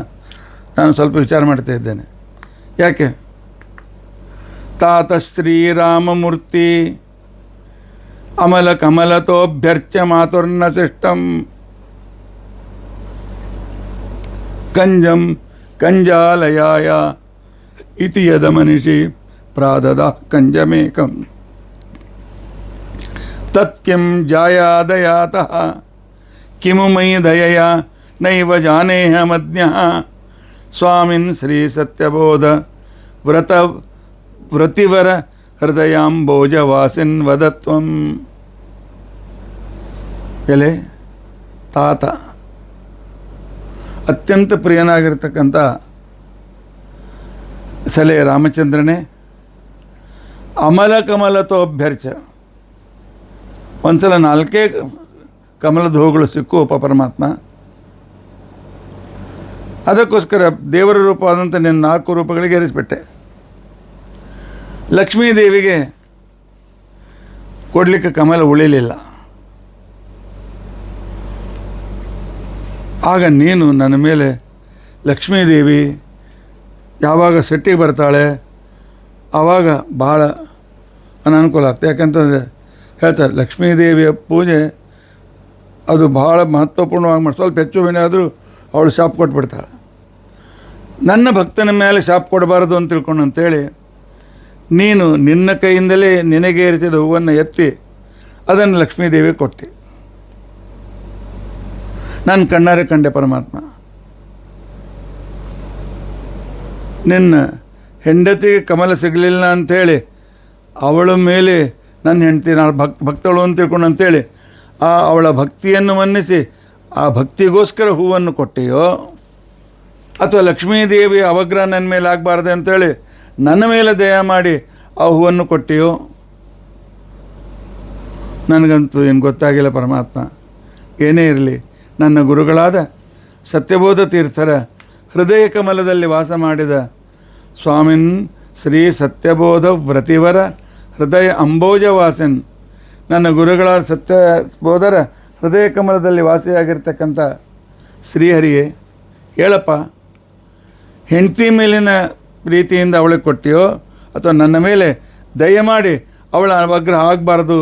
ನಾನು ಸ್ವಲ್ಪ ವಿಚಾರ ಮಾಡ್ತಾ ಇದ್ದೇನೆ. ಯಾಕೆ? ತಾತ ಶ್ರೀರಾಮಮೂರ್ತಿ ಅಮಲ ಕಮಲತೋಭ್ಯರ್ಚ್ಯ ಮಾತುರ್ನ ಶಿಷ್ಟಂ ಕಂಜಂ ಕಂಜಾಲಯಾಯ ಇತಿ ಯದ ಮನಿಷಿ ಪ್ರಾದದ ಕಂಜಮೇಕಂ ತತ್ಕಿಂ ಜಾಯಾದಯಾತಃ ಕಿಮು ಮಯಿ ದಯೆಯ ನೈವ ಜಾನೇಹಮಜ್ಞಃ ಸ್ವಾಮಿನ್ ಶ್ರೀ ಸತ್ಯಬೋಧ ವ್ರತಿವರ ಹೃದಯಾಂಬೋಜವಾಸಿನ್ ವದತ್ವಂ. ಎಲೆ ತಾತ, ಅತ್ಯಂತ ಪ್ರಿಯನಾಗಿರ್ತಕ್ಕಂಥ ಸಲೆ ರಾಮಚಂದ್ರನೇ, ಅಮಲ ಕಮಲತೋಭ್ಯರ್ಚ. ಒಂದ್ಸಲ 4 ಕಮಲದ ಹೂಗಳು ಸಿಕ್ಕುವಪ್ಪ ಪರಮಾತ್ಮ. ಅದಕ್ಕೋಸ್ಕರ ದೇವರ ರೂಪವಾದಂಥ ನಿನ್ನ 4 ರೂಪಗಳಿಗೆ ಏರಿಸಿಬಿಟ್ಟೆ. ಲಕ್ಷ್ಮೀದೇವಿಗೆ ಕೊಡಲಿಕ್ಕೆ ಕಮಲ ಉಳಿಲಿಲ್ಲ. ಆಗ ನೀನು ನನ್ನ ಮೇಲೆ ಲಕ್ಷ್ಮೀದೇವಿ ಯಾವಾಗ ಸಿಟ್ಟಿಗೆ ಬರ್ತಾಳೆ ಆವಾಗ ಭಾಳ ಅನಾನುಕೂಲ ಆಗ್ತದೆ. ಯಾಕಂತಂದರೆ ಹೇಳ್ತಾರೆ ಲಕ್ಷ್ಮೀದೇವಿಯ ಪೂಜೆ ಅದು ಭಾಳ ಮಹತ್ವಪೂರ್ಣವಾಗಿ ಮಾಡಿ ಸ್ವಲ್ಪ ಹೆಚ್ಚು ವಿನಯ ಆದರೂ ಅವಳು ಶಾಪ್ ಕೊಟ್ಬಿಡ್ತಾಳೆ. ನನ್ನ ಭಕ್ತನ ಮೇಲೆ ಶಾಪ್ ಕೊಡಬಾರದು ಅಂತ ತಿಳ್ಕೊಂಡು ಅಂತೇಳಿ ನೀನು ನಿನ್ನ ಕೈಯಿಂದಲೇ ನಿನಗೆ ಏರಿಸಿದ ಹೂವನ್ನು ಎತ್ತಿ ಅದನ್ನು ಲಕ್ಷ್ಮೀದೇವಿ ಕೊಟ್ಟೆ. ನಾನು ಕಣ್ಣಾರೆ ಕಂಡೆ ಪರಮಾತ್ಮ. ನಿನ್ನ ಹೆಂಡತಿಗೆ ಕಮಲ ಸಿಗಲಿಲ್ಲ ಅಂಥೇಳಿ ಅವಳ ಮೇಲೆ ನನ್ನ ಹೆಂಡತಿ ನಾನು ಭಕ್ತಳು ಅಂತ ತಿಳ್ಕೊಂಡು ಅಂತೇಳಿ ಅವಳ ಭಕ್ತಿಯನ್ನು ಮನ್ನಿಸಿ ಆ ಭಕ್ತಿಗೋಸ್ಕರ ಹೂವನ್ನು ಕೊಟ್ಟೆಯೋ ಅಥವಾ ಲಕ್ಷ್ಮೀದೇವಿ ಅವಗ್ರಹ ನನ್ನ ಮೇಲೆ ಆಗಬಾರ್ದು ಅಂತೇಳಿ ನನ್ನ ಮೇಲೆ ದಯ ಮಾಡಿ ಆ ಹೂವನ್ನು ಕೊಟ್ಟೆಯೋ ನನಗಂತೂ ಏನು ಗೊತ್ತಾಗಿಲ್ಲ ಪರಮಾತ್ಮ. ಏನೇ ಇರಲಿ, ನನ್ನ ಗುರುಗಳಾದ ಸತ್ಯಬೋಧ ತೀರ್ಥರ ಹೃದಯ ಕಮಲದಲ್ಲಿ ವಾಸ ಮಾಡಿದ ಸ್ವಾಮಿನ್ ಶ್ರೀ ಸತ್ಯಬೋಧ ವ್ರತಿವರ ಹೃದಯ ಅಂಬೋಜವಾಸನ್, ನನ್ನ ಗುರುಗಳಾದ ಸತ್ಯಬೋಧರ ಹೃದಯ ಕಮಲದಲ್ಲಿ ವಾಸಿಯಾಗಿರ್ತಕ್ಕಂಥ ಶ್ರೀಹರಿಗೆ ಹೇಳಪ್ಪ, ಹೆಂಡತಿ ಮೇಲಿನ ಪ್ರೀತಿಯಿಂದ ಅವಳಿಗೆ ಕೊಟ್ಟಿಯೋ ಅಥವಾ ನನ್ನ ಮೇಲೆ ದಯಮಾಡಿ ಅವಳ ಅನುಗ್ರಹ ಆಗಬಾರ್ದು,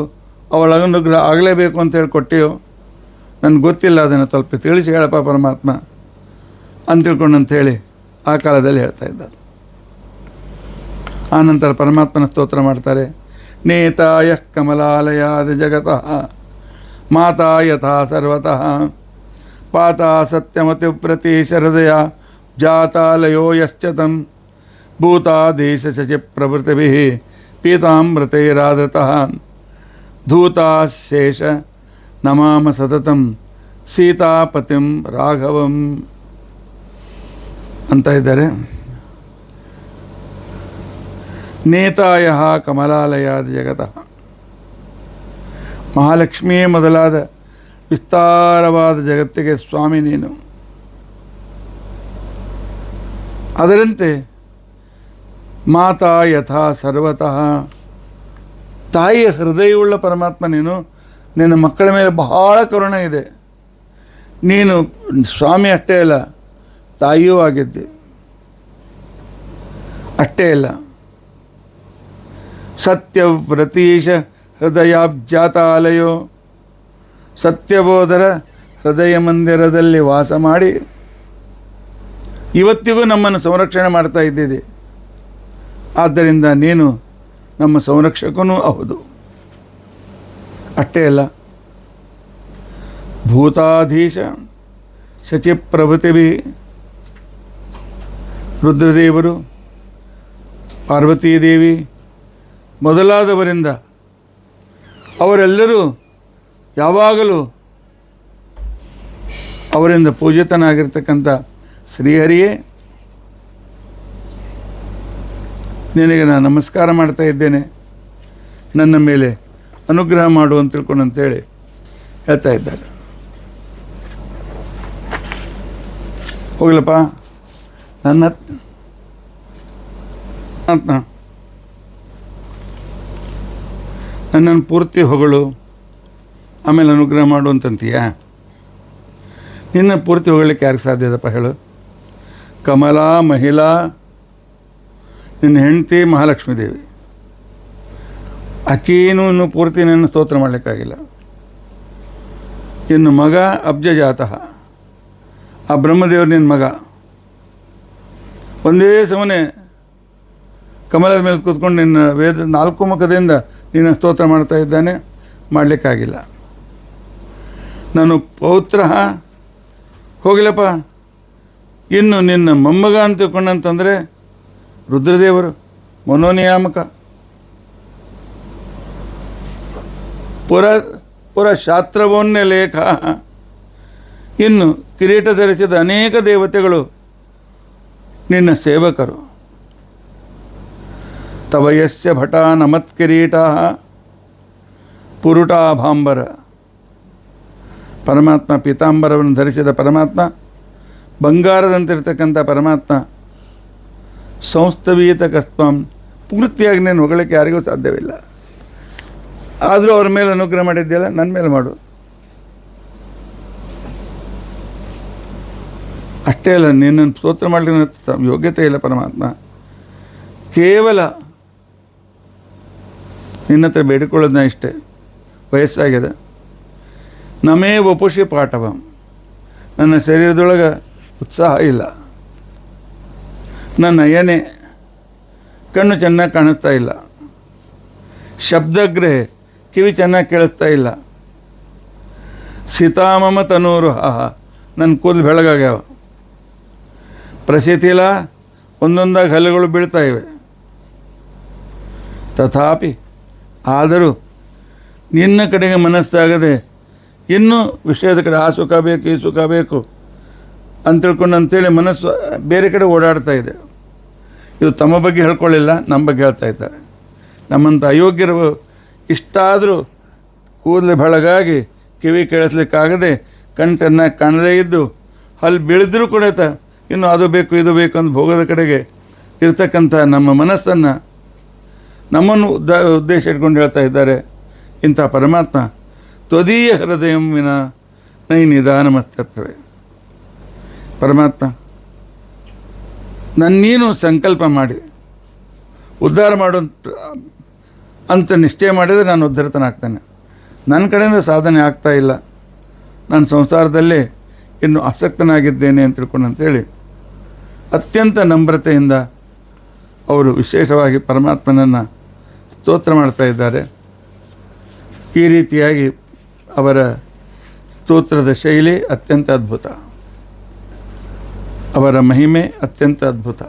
ಅವಳ ಅನುಗ್ರಹ ಆಗಲೇಬೇಕು ಅಂತ ಹೇಳಿ ಕೊಟ್ಟಿಯೋ ನನಗೆ ಗೊತ್ತಿಲ್ಲ, ಅದನ್ನು ಸ್ವಲ್ಪ ತಿಳಿಸಿ ಹೇಳಪ್ಪ ಪರಮಾತ್ಮ ಅಂತ ತಿಳ್ಕೊಂಡು ಅಂಥೇಳಿ ಆ ಕಾಲದಲ್ಲಿ ಹೇಳ್ತಾ ಇದ್ದಾರೆ. ಆನಂತರ ಪರಮಾತ್ಮನ ಸ್ತೋತ್ರ ಮಾಡ್ತಾರೆ. ನೇತಾಯ ಕಮಲಾಲಯಾದ ಜಗತಃ ಮಾತಾ ಯಥಾ ಸರ್ವತಃ ಪಾತಾ ಸತ್ಯಮತಿವ್ರತಿ ಶರದಯ ಜಾತಾಲಯೋ ಯಶ್ಚತಂ ಭೂತಾದೇಶಚಿ ಪ್ರಭೃತಿಭಿಃ ಪೀತಾಮೃತೈರಾದೃತಃ ಧೂತಾಶೇಷ ನಮಾಮ ಸತತಂ ಸೀತಾಪತಿಂ ರಾಘವಂ ಅಂತ ಇದ್ದಾರೆ. ನೇತಾಯ ಕಮಲಾಲಯಾದ ಜಗತಃ, ಮಹಾಲಕ್ಷ್ಮಿಯೇ ಮೊದಲಾದ ವಿಸ್ತಾರವಾದ ಜಗತ್ತಿಗೆ ಸ್ವಾಮಿ ನೀನು. ಅದರಂತೆ ಮಾತಾ ಯಥಾ ಸರ್ವತಃ, ತಾಯಿಯ ಹೃದಯವುಳ್ಳ ಪರಮಾತ್ಮ ನೀನು. ನಿನ್ನ ಮಕ್ಕಳ ಮೇಲೆ ಬಹಳ ಕರುಣೆ ಇದೆ. ನೀನು ಸ್ವಾಮಿ ಅಷ್ಟೇ ಅಲ್ಲ, ತಾಯಿಯೂ ಆಗಿದ್ದೆ. ಅಷ್ಟೇ ಅಲ್ಲ, ಸತ್ಯವ್ರತೀಶ ಹೃದಯಾಬ್ಜಾತಾಲಯೋ, ಸತ್ಯಬೋಧರ ಹೃದಯ ಮಂದಿರದಲ್ಲಿ ವಾಸ ಮಾಡಿ ಇವತ್ತಿಗೂ ನಮ್ಮನ್ನು ಸಂರಕ್ಷಣೆ ಮಾಡ್ತಾ ಇದ್ದಿದೆ. ಆದ್ದರಿಂದ ನೀನು ನಮ್ಮ ಸಂರಕ್ಷಕನೂ ಹೌದು. ಅಷ್ಟೇ ಅಲ್ಲ, ಭೂತಾಧೀಶ ಶಚಿಪ್ರಭೃತಿಭಿ, ರುದ್ರದೇವರು, ಪಾರ್ವತೀದೇವಿ ಮೊದಲಾದವರಿಂದ ಅವರೆಲ್ಲರೂ ಯಾವಾಗಲೂ ಅವರಿಂದ ಪೂಜಿತನಾಗಿರ್ತಕ್ಕಂಥ ಶ್ರೀಹರಿಯೇ, ನಿನಗೆ ನಾನು ನಮಸ್ಕಾರ ಮಾಡ್ತಾ ಇದ್ದೇನೆ, ನನ್ನ ಮೇಲೆ ಅನುಗ್ರಹ ಮಾಡು ಅಂತ ತಿಳ್ಕೊಂಡು ಅಂತೇಳಿ ಹೇಳ್ತಾ ಇದ್ದಾರೆ. ಹೋಗ್ಲಪ್ಪ, ನನ್ನನ್ನು ಪೂರ್ತಿ ಹೊಗಳು ಆಮೇಲೆ ಅನುಗ್ರಹ ಮಾಡು ಅಂತಂತೀಯ. ನಿನ್ನ ಪೂರ್ತಿ ಹೊಗಳಲಿಕ್ಕೆ ಯಾರಿಗೆ ಸಾಧ್ಯ ಇದಪ್ಪ ಹೇಳು? ಕಮಲಾ ಮಹಿಳಾ, ನಿನ್ನ ಹೆಂಡತಿ ಮಹಾಲಕ್ಷ್ಮೀ ದೇವಿ, ಆಕೇನೂ ಇನ್ನು ಪೂರ್ತಿ ನನ್ನ ಸ್ತೋತ್ರ ಮಾಡಲಿಕ್ಕಾಗಿಲ್ಲ. ಇನ್ನು ಮಗ ಅಬ್ಜಜಾತಃ, ಆ ಬ್ರಹ್ಮದೇವರು ನಿನ್ನ ಮಗ ಒಂದೇ ಸಮನೆ ಕಮಲದ ಮೇಲೆ ಕೂತ್ಕೊಂಡು ನಿನ್ನ ವೇದ 4 ಮುಖದಿಂದ ನಿನ್ನ ಸ್ತೋತ್ರ ಮಾಡ್ತಾ ಇದ್ದಾನೆ, ಮಾಡಲಿಕ್ಕಾಗಿಲ್ಲ. ನಾನು ಪೌತ್ರ ಹೋಗಿಲ್ಲಪ್ಪ. ಇನ್ನು ನಿನ್ನ ಮೊಮ್ಮಗ ಅಂತ ತಿಳ್ಕೊಂಡಂತಂದರೆ ರುದ್ರದೇವರು ಮನೋನಿಯಾಮಕ, ಪುರ ಶಾಸ್ತ್ರವನ್ನೇ ಲೇಖ, ಇನ್ನು ಕಿರೀಟ ಧರಿಸಿದ ಅನೇಕ ದೇವತೆಗಳು ನಿನ್ನ ಸೇವಕರು. ತವಯಸ್ಯ ಭಟ ನಮತ್ಕಿರೀಟ ಪುರುಟಾಭಾಂಬರ, ಪರಮಾತ್ಮ ಪೀತಾಂಬರವನ್ನು ಧರಿಸಿದ ಪರಮಾತ್ಮ, ಬಂಗಾರದಂತಿರ್ತಕ್ಕಂಥ ಪರಮಾತ್ಮ, ಸಂಸ್ಥವೀತ ಕಸ್ತ್ವಂ, ಪೂರ್ತಿಯಾಗಿ ನೀನು ಹೊಗಳಕ್ಕೆ ಯಾರಿಗೂ ಸಾಧ್ಯವಿಲ್ಲ. ಆದರೂ ಅವ್ರ ಮೇಲೆ ಅನುಗ್ರಹ ಮಾಡಿದ್ದೆಲ್ಲ ನನ್ನ ಮೇಲೆ ಮಾಡು. ಅಷ್ಟೇ ಅಲ್ಲ, ನಿನ್ನನ್ನು ಸ್ತೋತ್ರ ಮಾಡಲಿಕ್ಕೆ ಯೋಗ್ಯತೆ ಇಲ್ಲ ಪರಮಾತ್ಮ. ಕೇವಲ ನಿನ್ನ ಹತ್ರ ಬೇಡಿಕೊಳ್ಳೋದನ್ನ ಇಷ್ಟೇ. ವಯಸ್ಸಾಗಿದೆ. ನಮೇ ವಪುಷಿ ಪಾಠವ, ನನ್ನ ಶರೀರದೊಳಗೆ ಉತ್ಸಾಹ ಇಲ್ಲ. ನನ್ನ ನಯನೆ, ಕಣ್ಣು ಚೆನ್ನಾಗಿ ಕಾಣಿಸ್ತಾ ಇಲ್ಲ. ಶಬ್ದಗ್ರಹೆ, ಕಿವಿ ಚೆನ್ನಾಗಿ ಕೇಳಿಸ್ತಾ ಇಲ್ಲ. ಸೀತಾಮಮ ತನೂರು, ನನ್ನ ಕೂದಲು ಬೆಳಗಾಗ್ಯಾವ. ಪ್ರಸಿತಿಲ, ಒಂದೊಂದಾಗಿ ಹಲ್ಲುಗಳು ಬೀಳ್ತಾ ಇವೆ. ತಥಾಪಿ, ಆದರೂ ನಿನ್ನ ಕಡೆಗೆ ಮನಸ್ಸಾಗದೆ ಇನ್ನೂ ವಿಷಯದ ಕಡೆ ಆ ಸುಖ ಬೇಕು, ಈ ಸುಖ ಬೇಕು ಅಂತ ತಿಳ್ಕೊಂಡು ಅಂತೇಳಿ ಮನಸ್ಸು ಬೇರೆ ಕಡೆ ಓಡಾಡ್ತಾ ಇದೆ. ಇದು ತಮ್ಮ ಬಗ್ಗೆ ಹೇಳ್ಕೊಳ್ಳಿಲ್ಲ, ನಮ್ಮ ಬಗ್ಗೆ ಹೇಳ್ತಾ ಇದ್ದಾರೆ. ನಮ್ಮಂಥ ಅಯೋಗ್ಯರು ಇಷ್ಟಾದರೂ ಕೂದಲು ಬೆಳಗಾಗಿ, ಕಿವಿ ಕೇಳಿಸ್ಲಿಕ್ಕಾಗದೆ, ಕಣ್ಣು ಚೆನ್ನಾಗಿ ಕಾಣದೇ ಇದ್ದು, ಅಲ್ಲಿ ಬೆಳೆದರೂ ಕೂಡ ಇನ್ನು ಅದು ಬೇಕು ಇದು ಬೇಕು ಅಂತ ಭೋಗದ ಕಡೆಗೆ ಇರ್ತಕ್ಕಂಥ ನಮ್ಮ ಮನಸ್ಸನ್ನು ನಮ್ಮನ್ನು ಉದ್ದೇಶ ಇಟ್ಕೊಂಡು ಹೇಳ್ತಾ ಇದ್ದಾರೆ ಇಂಥ ಪರಮಾತ್ಮ. ತ್ವದೀಯ ಹೃದಯಂ ವಿನ ನೈ ನಿಧಾನಮಸ್ತತ್ವೇ. ಪರಮಾತ್ಮ, ನನ್ನೀನು ಸಂಕಲ್ಪ ಮಾಡಿ ಉದ್ಧಾರ ಮಾಡೋ ಅಂತ ನಿಶ್ಚಯ ಮಾಡಿದರೆ ನಾನು ಉದ್ಧರತನಾಗ್ತೇನೆ. ನನ್ನ ಕಡೆಯಿಂದ ಸಾಧನೆ ಆಗ್ತಾ ಇಲ್ಲ, ನಾನು ಸಂಸಾರದಲ್ಲೇ ಇನ್ನು ಆಸಕ್ತನಾಗಿದ್ದೇನೆ ಅಂತ ತಿಳ್ಕೊಂಡು ಅಂತೇಳಿ ಅತ್ಯಂತ ನಮ್ರತೆಯಿಂದ ಅವರು ವಿಶೇಷವಾಗಿ ಪರಮಾತ್ಮನನ್ನು ಸ್ತೋತ್ರ ಮಾಡ್ತಾ ಇದ್ದಾರೆ. ಈ ರೀತಿಯಾಗಿ ಅವರ ಸ್ತೋತ್ರದ ಶೈಲಿ ಅತ್ಯಂತ ಅದ್ಭುತ, ಅವರ ಮಹಿಮೆ ಅತ್ಯಂತ ಅದ್ಭುತ.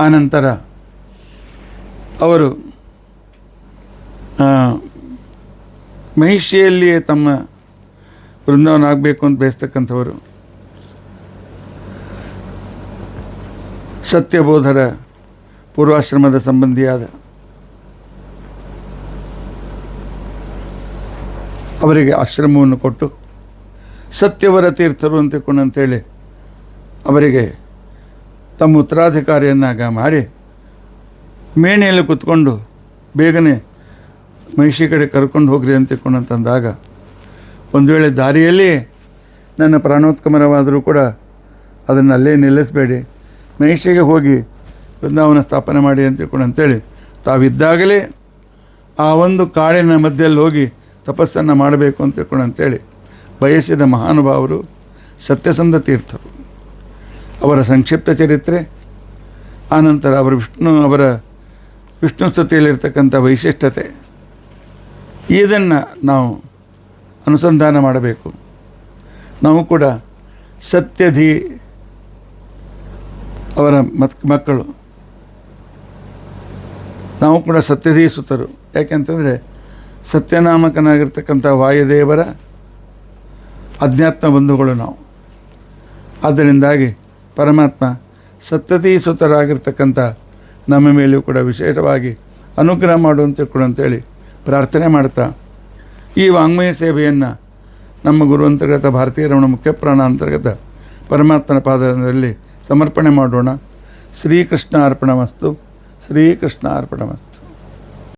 ಆನಂತರ ಅವರು ಮಹಿಷಿಯಲ್ಲಿಯೇ ತಮ್ಮ ವೃಂದಾವನ ಆಗಬೇಕು ಅಂತ ಬಯಸ್ತಕ್ಕಂಥವರು. ಸತ್ಯಬೋಧರ ಪೂರ್ವಾಶ್ರಮದ ಸಂಬಂಧಿಯಾದ ಅವರಿಗೆ ಆಶ್ರಮವನ್ನು ಕೊಟ್ಟು ಸತ್ಯವರ ತೀರ್ಥರು ಅಂತೇಳಿ ಅವರಿಗೆ ತಮ್ಮ ಉತ್ತರಾಧಿಕಾರಿಯನ್ನಾಗ ಮಾಡಿ ಮೇಣೆಯಲ್ಲಿ ಕೂತ್ಕೊಂಡು ಬೇಗನೆ ಮಹಿಷಿ ಕಡೆ ಕರ್ಕೊಂಡು ಹೋಗ್ರಿ ಅಂತಂದಾಗ, ಒಂದು ವೇಳೆ ದಾರಿಯಲ್ಲಿ ನನ್ನ ಪ್ರಾಣೋತ್ಕಮರವಾದರೂ ಕೂಡ ಅದನ್ನು ಅಲ್ಲೇ ನಿಲ್ಲಿಸಬೇಡಿ, ಮಹಿಷಿಗೆ ಹೋಗಿ ವೃಂದಾವನ ಸ್ಥಾಪನೆ ಮಾಡಿ ಅಂತೇಳಿ ತಾವಿದ್ದಾಗಲೇ ಆ ಒಂದು ಕಾಡಿನ ಮಧ್ಯದಲ್ಲಿ ಹೋಗಿ ತಪಸ್ಸನ್ನು ಮಾಡಬೇಕು ಅಂತೇಳಿ ಬಯಸಿದ ಮಹಾನುಭಾವರು ಸತ್ಯಸಂಧ ತೀರ್ಥರು. ಅವರ ಸಂಕ್ಷಿಪ್ತ ಚರಿತ್ರೆ, ಆನಂತರ ಅವರ ವಿಷ್ಣು ಸ್ತುತಿಯಲ್ಲಿರ್ತಕ್ಕಂಥ ವೈಶಿಷ್ಟ್ಯತೆ, ಇದನ್ನು ನಾವು ಅನುಸಂಧಾನ ಮಾಡಬೇಕು. ನಾವು ಕೂಡ ಸತ್ಯಧಿ ಅವರ ಮಕ್ಕಳು, ನಾವು ಕೂಡ ಸತ್ಯಧಿ ಸುತರು. ಯಾಕೆಂತಂದರೆ ಸತ್ಯನಾಮಕನಾಗಿರ್ತಕ್ಕಂಥ ವಾಯುದೇವರ ಅಧ್ಯಾತ್ಮ ಬಂಧುಗಳು ನಾವು. ಆದ್ದರಿಂದಾಗಿ ಪರಮಾತ್ಮ ಸತ್ಯಧಿ ಸುತರಾಗಿರ್ತಕ್ಕಂಥ ನಮ್ಮ ಮೇಲೆಯೂ ಕೂಡ ವಿಶೇಷವಾಗಿ ಅನುಗ್ರಹ ಅಂತೇಳಿ ಪ್ರಾರ್ಥನೆ ಮಾಡ್ತಾ ಈ ವಾಂಗ್ಮಯ ಸೇವೆಯನ್ನು ನಮ್ಮ ಗುರು ಅಂತರ್ಗತ ಭಾರತೀಯ ರಮಣ ಮುಖ್ಯಪ್ರಾಣ ಅಂತರ್ಗತ ಪರಮಾತ್ಮನ ಪಾದದಲ್ಲಿ ಸಮರ್ಪಣೆ ಮಾಡೋಣ. ಶ್ರೀಕೃಷ್ಣ ಅರ್ಪಣಮಸ್ತು. ಶ್ರೀಕೃಷ್ಣ ಅರ್ಪಣಮಸ್ತು.